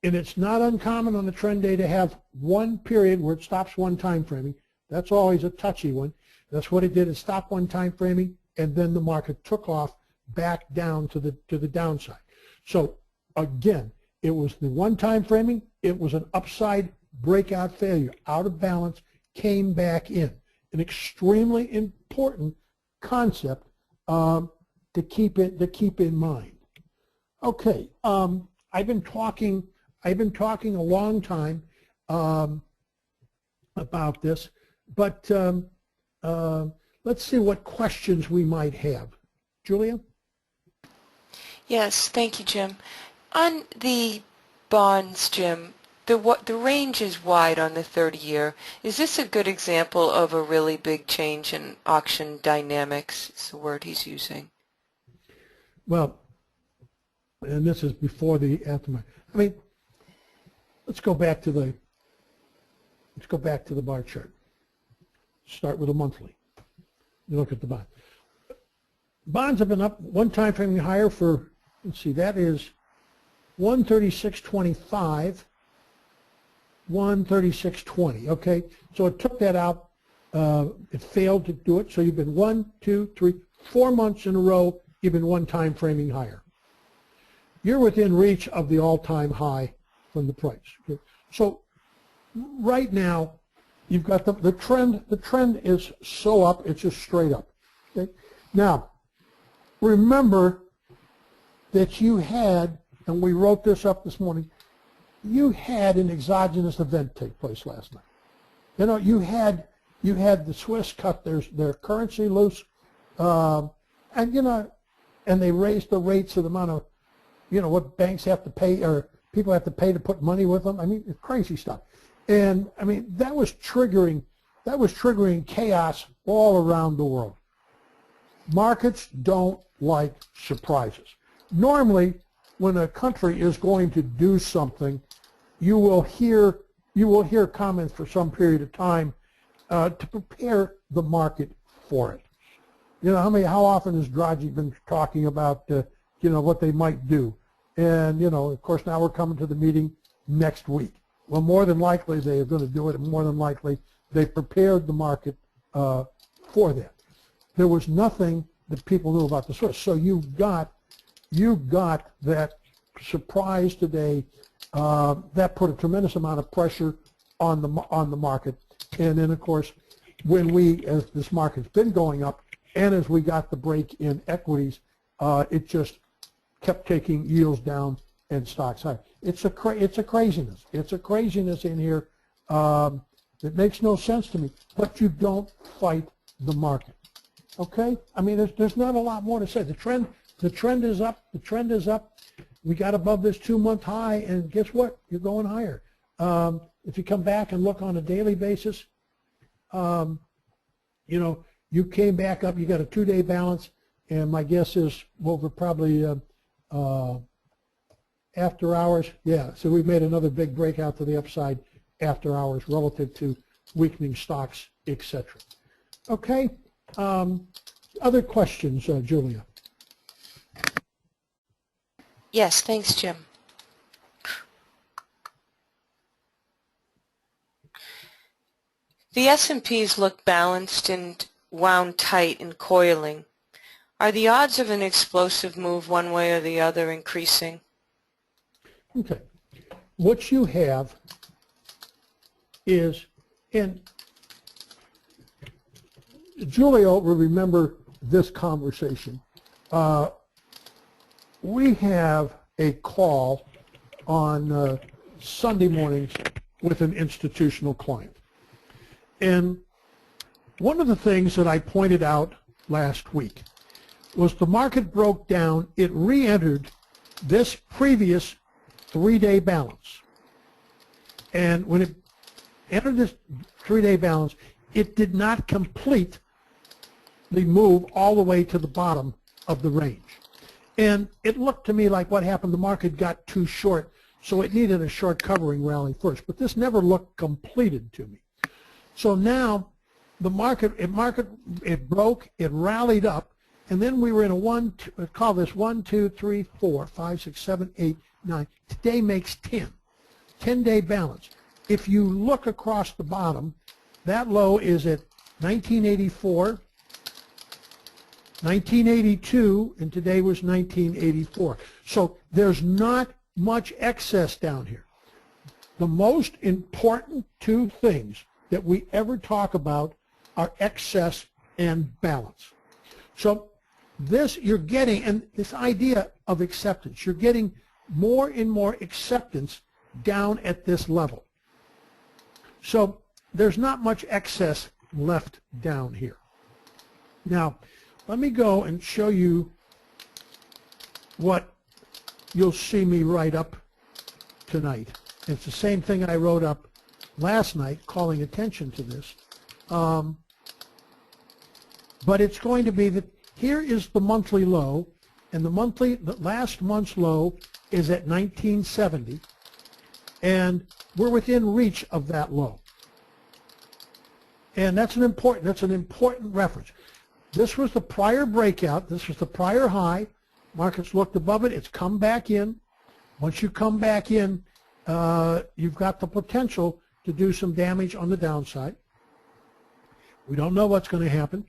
S2: And it's not uncommon on the trend day to have one period where it stops one time framing. That's always a touchy one. That's what it did. It stopped one time framing, and then the market took off back down to the downside. So again, it was the one time framing. It was an upside breakout failure, out of balance, came back in. An extremely important concept to keep in mind. Okay, I've been talking a long time about this, but let's see what questions we might have. Julia?
S1: Yes, thank you, Jim. On the bonds, Jim, the range is wide on the 30-year. Is this a good example of a really big change in auction dynamics? Is the word he's using.
S2: Well, and this is before the aftermath. I mean, let's go back to the bar chart. Start with a monthly. You look at the bond. Bonds have been up one time frame higher for, let's see, that is 136.25, 136.20. Okay, so it took that out. It failed to do it. So you've been 1, 2, 3, 4 months in a row. You've been one time framing higher. You're within reach of the all-time high from the price. Okay? So right now, you've got the trend. The trend is so up, it's just straight up. Okay? Now, remember that you had, and we wrote this up this morning, you had an exogenous event take place last night. You know, you had the Swiss cut their currency loose, and you know, and they raised the rates of the amount of, you know, what banks have to pay or people have to pay to put money with them. I mean, it's crazy stuff. And I mean, that was triggering chaos all around the world. Markets don't like surprises. Normally, when a country is going to do something, you will hear comments for some period of time to prepare the market for it. You know, how often has Draghi been talking about you know, what they might do? And you know, of course, now we're coming to the meeting next week. Well, more than likely they are going to do it, and more than likely they prepared the market for that. There was nothing that people knew about the Swiss, so you got that surprise today. That put a tremendous amount of pressure on the market, and then of course, as this market's been going up, and as we got the break in equities, it just kept taking yields down and stocks higher. It's a craziness. It's a craziness in here. It makes no sense to me. But you don't fight the market. Okay? I mean, there's not a lot more to say. The trend is up. The trend is up. We got above this 2-month high, and guess what? You're going higher. If you come back and look on a daily basis, you know, you came back up. You got a 2-day balance, and my guess is over probably after hours. Yeah, so we made another big breakout to the upside after hours relative to weakening stocks, etc. Okay. Other questions, Julia?
S1: Yes, thanks, Jim. The S&Ps look balanced and wound tight and coiling. Are the odds of an explosive move one way or the other increasing?
S2: Okay. What you have is, and Julia will remember this conversation. We have a call on Sunday mornings with an institutional client. And one of the things that I pointed out last week was the market broke down. It re-entered this previous 3-day balance. And when it entered this 3-day balance, it did not complete the move all the way to the bottom of the range. And it looked to me like what happened, the market got too short, so it needed a short covering rally first. But this never looked completed to me. So now the market, it broke, it rallied up, and then we were in a call this 1, 2, 3, 4, 5, 6, 7, 8, 9. Today makes 10. 10-day balance. If you look across the bottom, that low is at 1984, 1982, and today was 1984. So there's not much excess down here. The most important two things that we ever talk about are excess and balance. So this you're getting, and this idea of acceptance, you're getting more and more acceptance down at this level. So there's not much excess left down here. Now, let me go and show you what you'll see me write up tonight. It's the same thing I wrote up last night, calling attention to this. But it's going to be that here is the monthly low, and the last month's low is at 1970, and we're within reach of that low. And that's an important reference. This was the prior breakout. This was the prior high. Markets looked above it. It's come back in. Once you come back in, you've got the potential to do some damage on the downside. We don't know what's going to happen.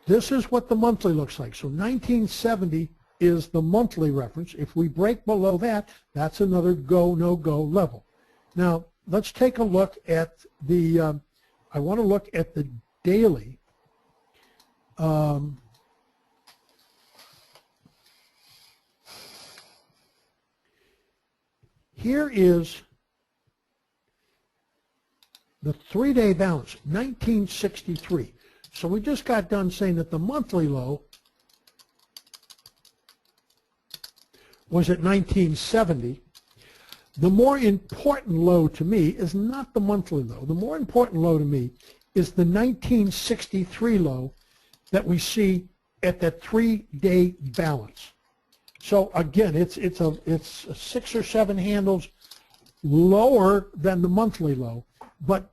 S2: This is what the monthly looks like. So 1970 is the monthly reference. If we break below that, that's another go, no-go level. Now, let's take a look at the, I want to look at the daily. Here is the 3-day balance, 1963. So we just got done saying that the monthly low was at 1970. The more important low to me is not the monthly low. The more important low to me is the 1963 low that we see at that 3-day balance. So again, it's 6 or 7 handles lower than the monthly low, but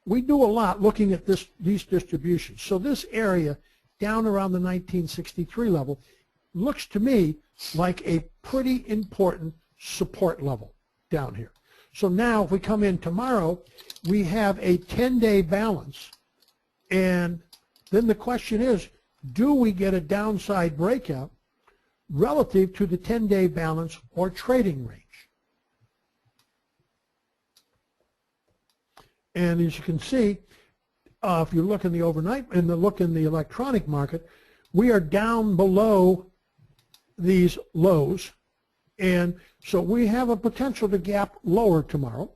S2: we do a lot looking at these distributions. So this area down around the 1963 level looks to me like a pretty important support level down here. So now if we come in tomorrow, we have a 10-day balance, and then the question is, do we get a downside breakout relative to the 10-day balance or trading range? And as you can see, if you look in the overnight and look in the electronic market, we are down below these lows, and so we have a potential to gap lower tomorrow.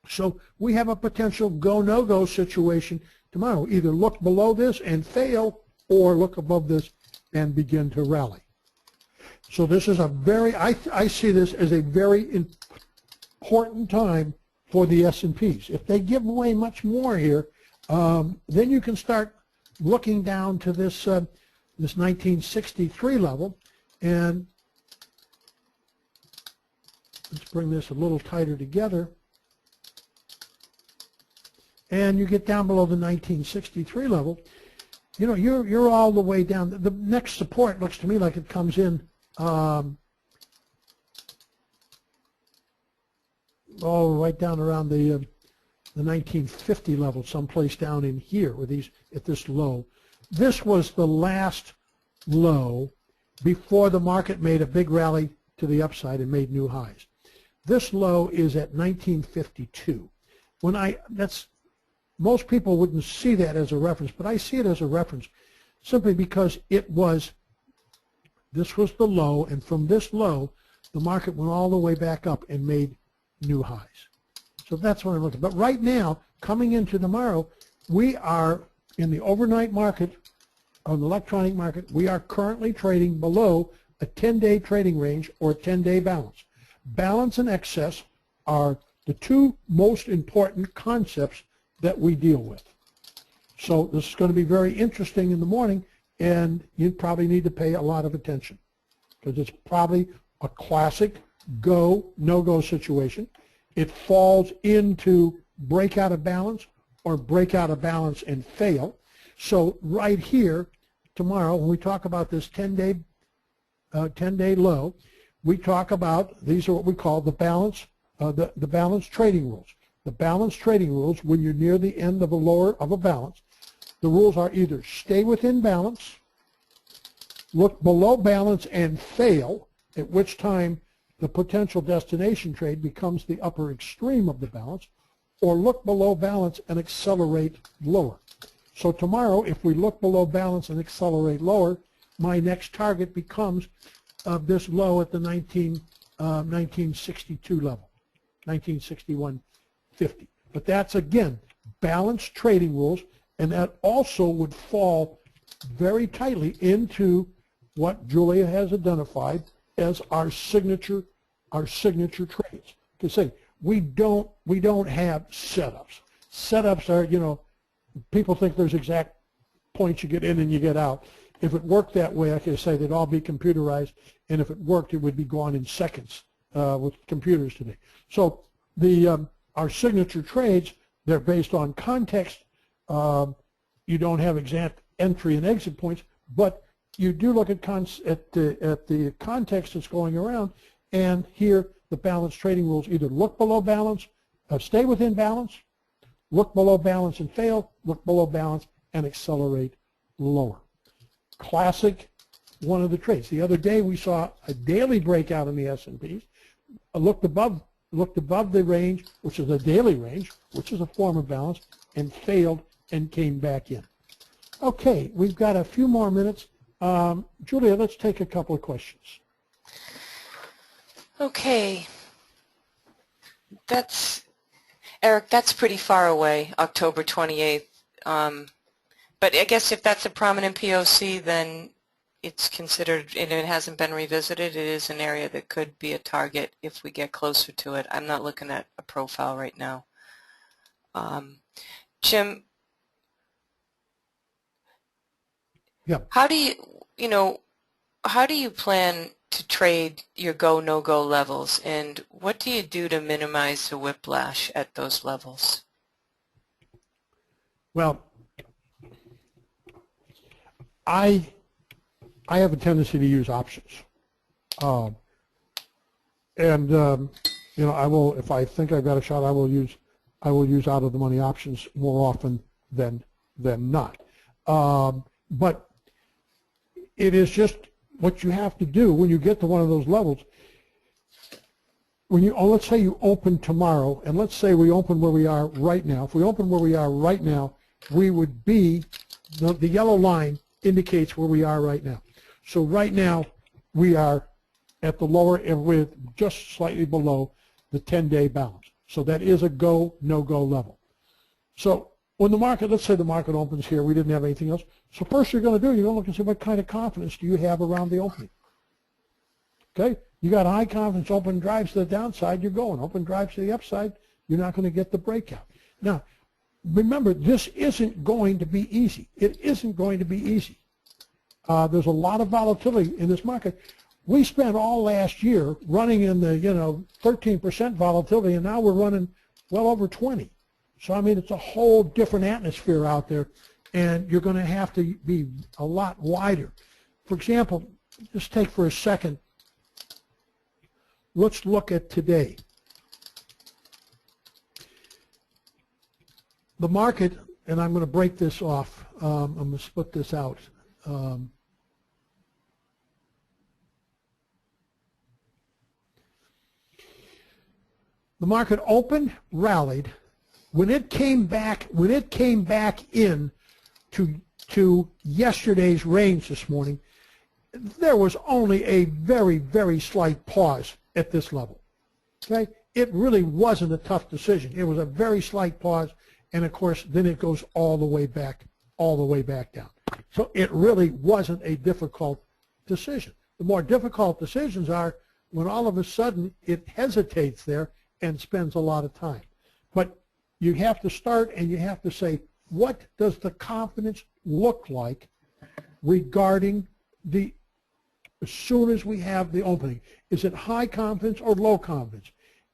S2: So we have a potential go, no-go situation tomorrow. Either look below this and fail, or look above this and begin to rally. So this is a very, I see this as a very important time for the S&Ps. If they give away much more here, then you can start looking down to this, this 1963 level. And let's bring this a little tighter together. And you get down below the 1963 level. You know, you're all the way down. The next support looks to me like it comes in right down around the 1950 level, someplace down in here with these at this low. This was the last low before the market made a big rally to the upside and made new highs. This low is at 1952. Most people wouldn't see that as a reference, but I see it as a reference simply because this was the low, and from this low, the market went all the way back up and made new highs. So that's what I'm looking at. But right now, coming into tomorrow, we are in the overnight market, on the electronic market, we are currently trading below a 10-day trading range or a 10-day balance. Balance and excess are the two most important concepts that we deal with. So this is going to be very interesting in the morning, and you probably need to pay a lot of attention because it's probably a classic go, no-go situation. It falls into break out of balance or break out of balance and fail. So right here tomorrow, when we talk about this 10-day low, we talk about, these are what we call the balance, the balance trading rules. The balance trading rules, when you're near the end of a balance, the rules are either stay within balance, look below balance and fail, at which time the potential destination trade becomes the upper extreme of the balance, or look below balance and accelerate lower. So tomorrow, if we look below balance and accelerate lower, my next target becomes this low at the 19 1962 level, 1961.50. But that's, again, balanced trading rules, and that also would fall very tightly into what Julia has identified as our signature trades. Because say we don't have setups. Setups are, you know, people think there's exact points you get in and you get out. If it worked that way, like I say, they'd all be computerized, and if it worked, it would be gone in seconds with computers today. So the our signature trades, they're based on context. You don't have exact entry and exit points, but you do look at the context that's going around, and here the balanced trading rules either look below balance, stay within balance, look below balance and fail, look below balance and accelerate lower. Classic one of the trades. The other day we saw a daily breakout in the S&Ps, looked above the range, which is a daily range, which is a form of balance, and failed and came back in. Okay, we've got a few more minutes. Julia, let's take a couple of questions.
S1: Okay. Eric, that's pretty far away, October 28th. But I guess if that's a prominent POC, then it's considered, and it hasn't been revisited, it is an area that could be a target if we get closer to it. I'm not looking at a profile right now. Jim,
S2: yeah.
S1: How do you plan to trade your go, no-go levels, and what do you do to minimize the whiplash at those levels?
S2: Well, I have a tendency to use options, and you know, I will, if I think I've got a shot, I will use out of the money options more often than not. But it is just what you have to do when you get to one of those levels. When you, let's say you open tomorrow, and let's say we open where we are right now. If we open where we are right now, we would be, the yellow line indicates where we are right now. So right now we are at the lower, we're just slightly below the 10-day balance. So that is a go, no-go level. So when the market, let's say the market opens here, we didn't have anything else. So first you're going to do, you're going to look and see what kind of confidence do you have around the opening. Okay? You got high confidence, open drives to the downside, you're going. Open drives to the upside, you're not going to get the breakout. Now, remember, this isn't going to be easy. It isn't going to be easy. There's a lot of volatility in this market. We spent all last year running in the 13% volatility, and now we're running well over 20. So I mean, it's a whole different atmosphere out there, and you're going to have to be a lot wider. For example, just take for a second. Let's look at today. The market, and I'm going to break this off. I'm going to split this out. The market opened, rallied. When it came back in to yesterday's range this morning, there was only a very, very slight pause at this level. Okay? It really wasn't a tough decision. It was a very slight pause, and of course, then it goes all the way back down. So it really wasn't a difficult decision. The more difficult decisions are when all of a sudden it hesitates there and spends a lot of time. But you have to start and you have to say, what does the confidence look like regarding as soon as we have the opening? Is it high confidence or low confidence?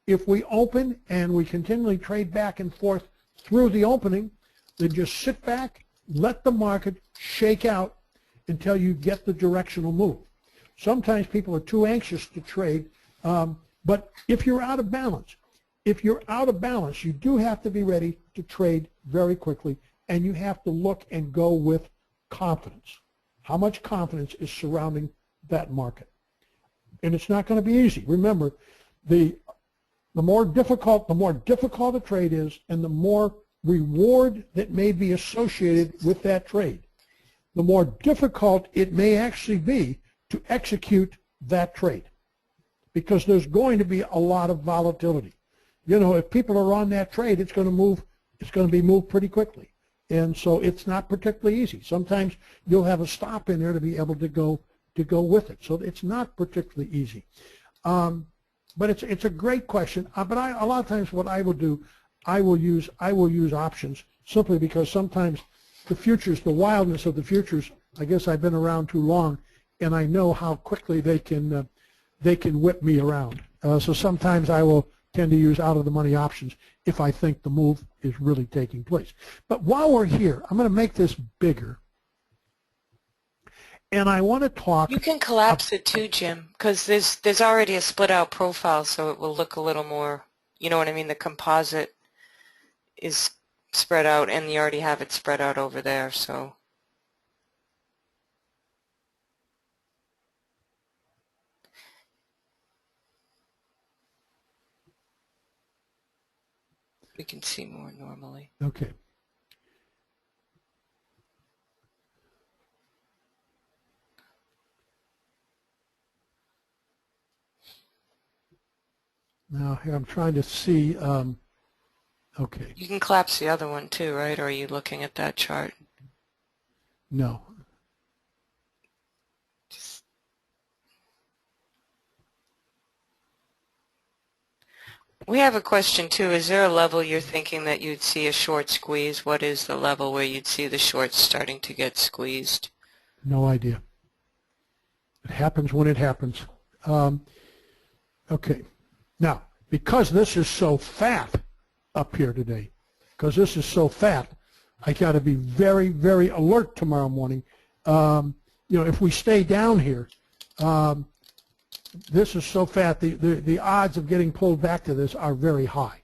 S2: If we open and we continually trade back and forth through the opening, then just sit back, let the market shake out until you get the directional move. Sometimes people are too anxious to trade, but if you're out of balance, you do have to be ready to trade very quickly, and you have to look and go with confidence. How much confidence is surrounding that market? And it's not going to be easy. Remember, the more difficult a trade is, and the more reward that may be associated with that trade, the more difficult it may actually be to execute that trade. because there's going to be a lot of volatility. You know, if people are on that trade, it's going to move. It's going to be moved pretty quickly, and so it's not particularly easy. Sometimes you'll have a stop in there to be able to go with it. So it's not particularly easy. But it's a great question. But a lot of times what I will do, I will use options simply because sometimes the futures, the wildness of the futures, I guess I've been around too long, and I know how quickly they can whip me around. So sometimes I will tend to use out-of-the-money options if I think the move is really taking place. But while we're here, I'm going to make this bigger, and I want to talk.
S1: You can collapse it too, Jim, because there's already a split-out profile, so it will look a little more. You know what I mean? The composite is spread out, and you already have it spread out over there, so. We can see more normally.
S2: Okay. Now here I'm trying to see. Okay.
S1: You can collapse the other one too, right? Or are you looking at that chart?
S2: No.
S1: We have a question too. Is there a level you're thinking that you'd see a short squeeze? What is the level where you'd see the shorts starting to get squeezed?
S2: No idea. It happens when it happens. Okay. Now, because this is so fat up here today, because this is so fat, I got to be very, very alert tomorrow morning. You know, if we stay down here, this is so fat, the odds of getting pulled back to this are very high.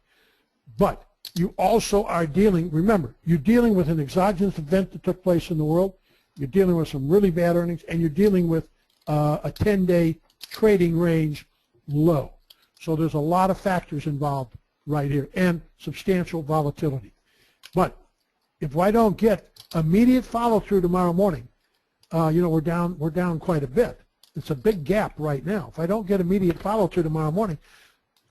S2: But you also are dealing, remember, you're dealing with an exogenous event that took place in the world, you're dealing with some really bad earnings, and you're dealing with a 10-day trading range low. So there's a lot of factors involved right here, and substantial volatility. But if I don't get immediate follow-through tomorrow morning, you know, we're down quite a bit. It's a big gap right now. If I don't get immediate follow-through tomorrow morning,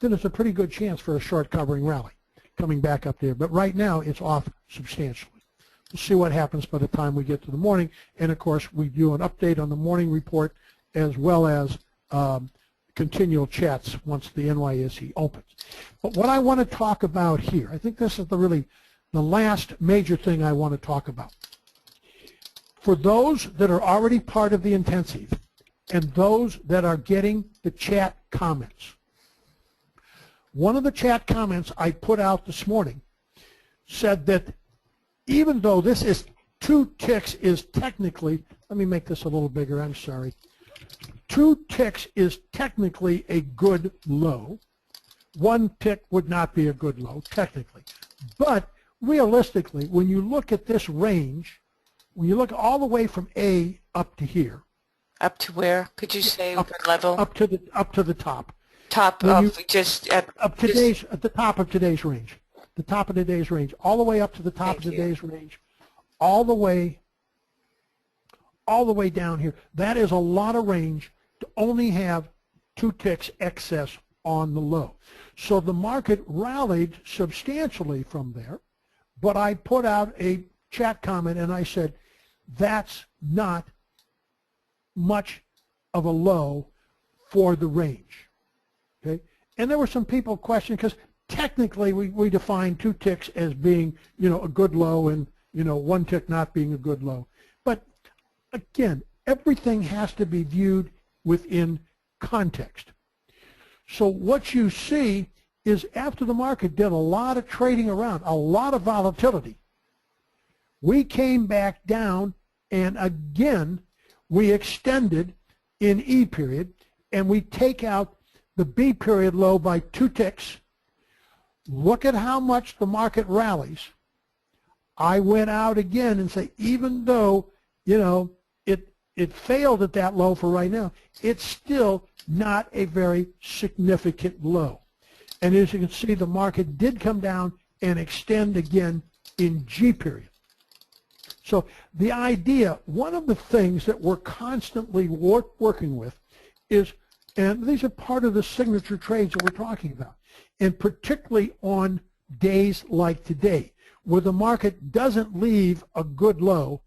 S2: then it's a pretty good chance for a short covering rally coming back up there. But right now, it's off substantially. We'll see what happens by the time we get to the morning. And, of course, we do an update on the morning report as well as continual chats once the NYSE opens. But what I want to talk about here, I think this is the last major thing I want to talk about. For those that are already part of the intensive, and those that are getting the chat comments. One of the chat comments I put out this morning said that even though this is 2 ticks is technically, let me make this a little bigger, I'm sorry. 2 ticks is technically a good low. 1 tick would not be a good low, technically. But realistically, when you look at this range, when you look all the way from A up to here,
S1: up to where? Could you say what level?
S2: Up to the top.
S1: Top of just at
S2: the top of today's range. The top of today's range, all the way up to the top of today's range, all the way down here. That is a lot of range to only have 2 ticks excess on the low. So the market rallied substantially from there, but I put out a chat comment and I said, that's not much of a low for the range. Okay, and there were some people questioning because technically we define 2 ticks as being, you know, a good low and, you know, 1 tick not being a good low. But again, everything has to be viewed within context. So what you see is after the market did a lot of trading around, a lot of volatility, we came back down and again we extended in E period, and we take out the B period low by 2 ticks. Look at how much the market rallies. I went out again and say, even though, you know, it failed at that low for right now, it's still not a very significant low. And as you can see, the market did come down and extend again in G period. So the idea, one of the things that we're constantly working with is And these are part of the signature trades that we're talking about. And particularly on days like today, where the market doesn't leave a good low,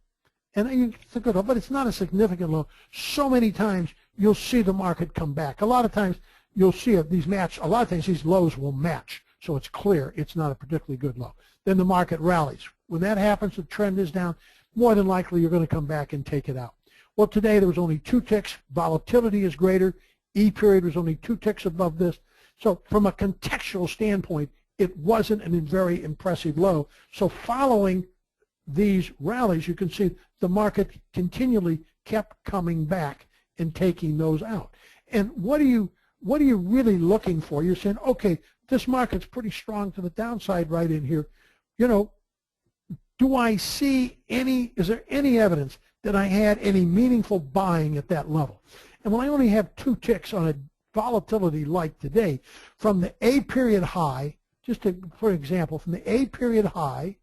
S2: and it's a good low, but it's not a significant low. So many times you'll see the market come back. A lot of times you'll see these match, a lot of times these lows will match, so it's clear it's not a particularly good low. Then the market rallies. When that happens, the trend is down, more than likely you're going to come back and take it out. Well, today there was only 2 ticks. Volatility is greater. E period was only 2 ticks above this. So from a contextual standpoint, it wasn't a very impressive low. So following these rallies, you can see the market continually kept coming back and taking those out. And what are you really looking for? You're saying, okay, this market's pretty strong to the downside right in here. You know, do I see is there any evidence that I had any meaningful buying at that level? And when I only have 2 ticks on a volatility like today, from the A period high, for example, from the A period high,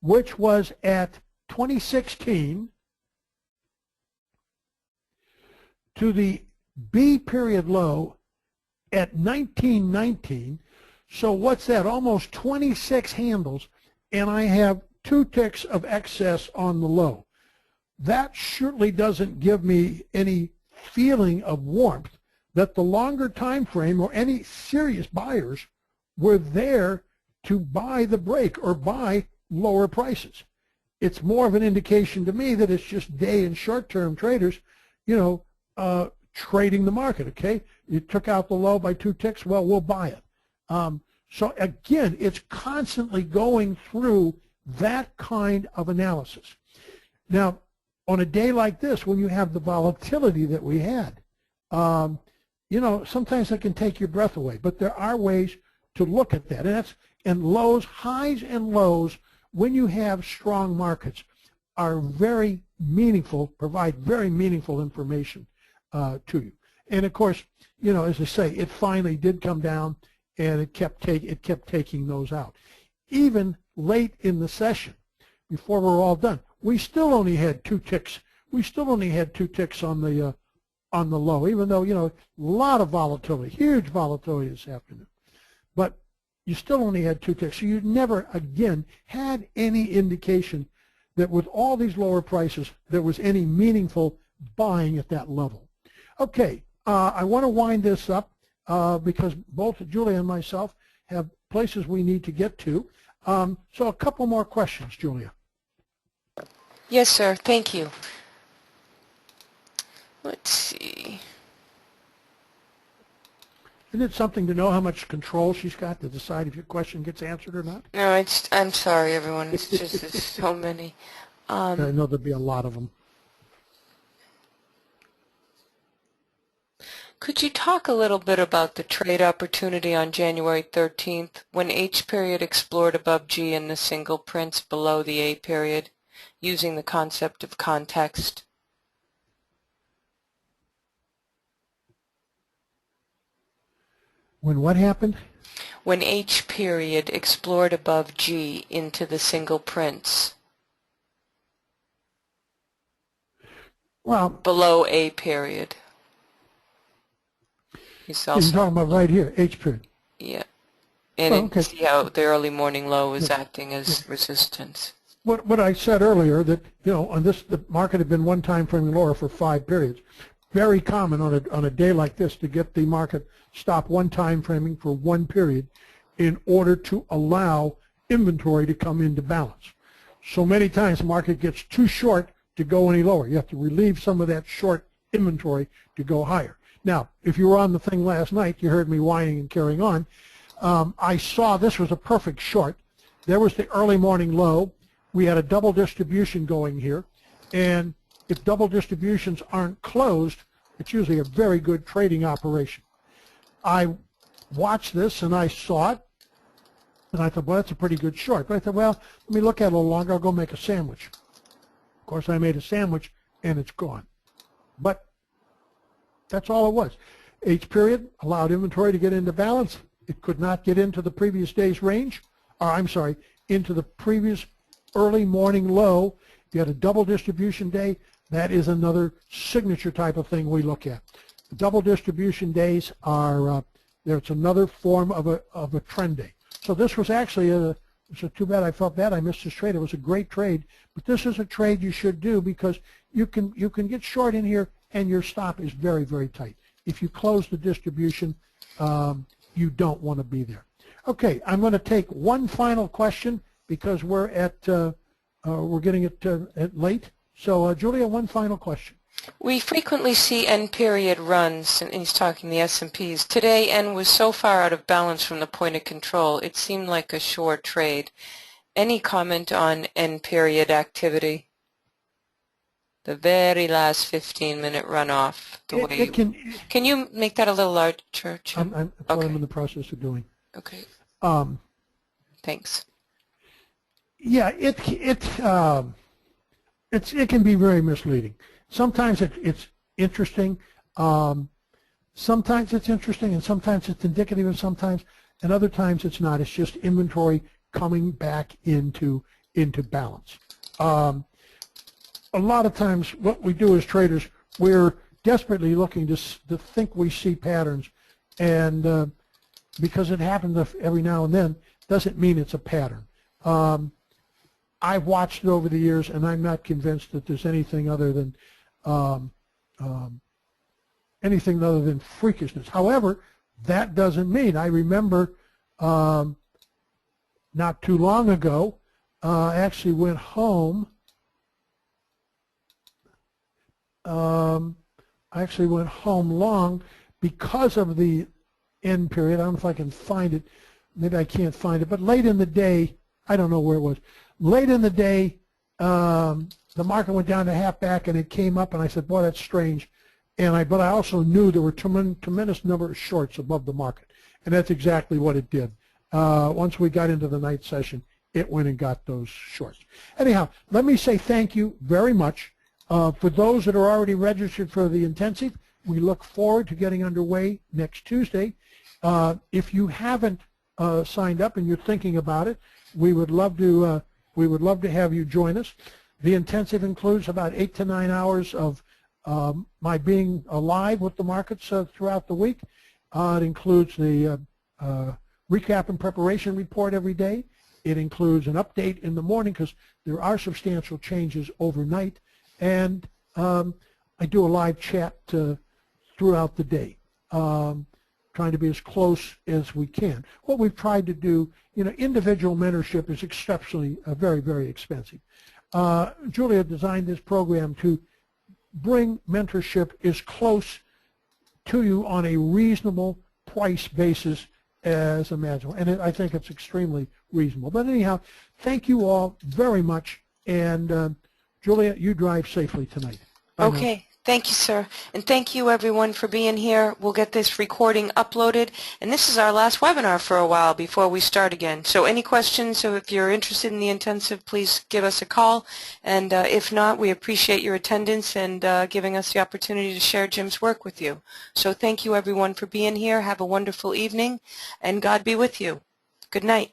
S2: which was at 2016, to the B period low at 1919, so what's that? Almost 26 handles, and I have 2 ticks of excess on the low. That surely doesn't give me any feeling of warmth that the longer time frame or any serious buyers were there to buy the break or buy lower prices. It's more of an indication to me that it's just day and short-term traders, you know, trading the market, okay? You took out the low by 2 ticks, well, we'll buy it. So again, it's constantly going through that kind of analysis. Now, on a day like this, when you have the volatility that we had, you know, sometimes it can take your breath away, but there are ways to look at that. And lows, highs and lows, when you have strong markets, are very meaningful, provide very meaningful information to you. And of course, you know, as I say, it finally did come down, and it kept taking those out. Even late in the session, before we're all done, we still only had 2 ticks. We still only had 2 ticks on the low, even though, you know, a lot of volatility, huge volatility this afternoon. But you still only had 2 ticks. So you never, again, had any indication that with all these lower prices, there was any meaningful buying at that level. Okay, I want to wind this up because both Julia and myself have places we need to get to. So a couple more questions, Julia.
S1: Yes, sir. Thank you. Let's see.
S2: Isn't it something to know how much control she's got to decide if your question gets answered or not?
S1: No, I'm sorry, everyone. It's just there's so many.
S2: I know there'll be a lot of them.
S1: Could you talk a little bit about the trade opportunity on January 13th when H period explored above G in the single prints below the A period, using the concept of context?
S2: When what happened?
S1: When H period explored above G into the single prints.
S2: Well,
S1: below A period.
S2: You're talking about right here, H period.
S1: Yeah. And okay. See how the early morning low is acting as resistance.
S2: What I said earlier, that, you know, on this, the market had been one time frame lower for 5 periods. Very common on a day like this to get the market stop one time framing for 1 period in order to allow inventory to come into balance. So many times the market gets too short to go any lower. You have to relieve some of that short inventory to go higher. Now, if you were on the thing last night, you heard me whining and carrying on. I saw this was a perfect short. There was the early morning low. We had a double distribution going here. And if double distributions aren't closed, it's usually a very good trading operation. I watched this and I saw it. And I thought, well, that's a pretty good short. But I thought, well, let me look at it a little longer. I'll go make a sandwich. Of course, I made a sandwich and it's gone. But that's all it was. H period allowed inventory to get into balance. It could not get into the previous day's range, or I'm sorry, into the previous early morning low. If you had a double distribution day, that is another signature type of thing we look at. double distribution days are there's another form of a trend day. So this was actually so too bad I felt bad I missed this trade. It was a great trade, but this is a trade you should do because you can get short in here and your stop is very, very tight. If you close the distribution, you don't want to be there. Okay, I'm going to take one final question because we're getting at late. So Julia, one final question.
S1: We frequently see end period runs, and he's talking the S&Ps. Today, N was so far out of balance from the point of control, it seemed like a short trade. Any comment on end period activity? The very last 15-minute runoff. Can you make that a little larger?
S2: That's what I'm in the process of doing.
S1: Okay. Thanks.
S2: Yeah, it can be very misleading. Sometimes it's interesting. Sometimes it's interesting, and sometimes it's indicative of sometimes, and other times it's not. It's just inventory coming back into balance. A lot of times what we do as traders, we're desperately looking to think we see patterns, and because it happens every now and then doesn't mean it's a pattern. I've watched it over the years, and I'm not convinced that there's anything other than freakishness. However, that doesn't mean. I remember not too long ago, I actually went home. Long because of the end period. I don't know if I can find it. Maybe I can't find it. But late in the day, I don't know where it was. Late in the day, the market went down to half back, and it came up, and I said, boy, that's strange. But I also knew there were tremendous number of shorts above the market, and that's exactly what it did. Once we got into the night session, it went and got those shorts. Anyhow, let me say thank you very much. For those that are already registered for the intensive, we look forward to getting underway next Tuesday. If you haven't signed up and you're thinking about it, we would love to have you join us. The intensive includes about 8 to 9 hours of my being alive with the markets throughout the week. It includes the recap and preparation report every day. It includes an update in the morning because there are substantial changes overnight. And I do a live chat throughout the day, trying to be as close as we can. What we've tried to do, individual mentorship is exceptionally very, very expensive. Julia designed this program to bring mentorship as close to you on a reasonable price basis as imaginable. And I think it's extremely reasonable. But anyhow, thank you all very much. And Julia, you drive safely tonight. Bye
S1: Okay.
S2: now.
S1: Thank you, sir. And thank you, everyone, for being here. We'll get this recording uploaded. And this is our last webinar for a while before we start again. So any questions, so if you're interested in the intensive, please give us a call. And if not, we appreciate your attendance and giving us the opportunity to share Jim's work with you. So thank you, everyone, for being here. Have a wonderful evening, and God be with you. Good night.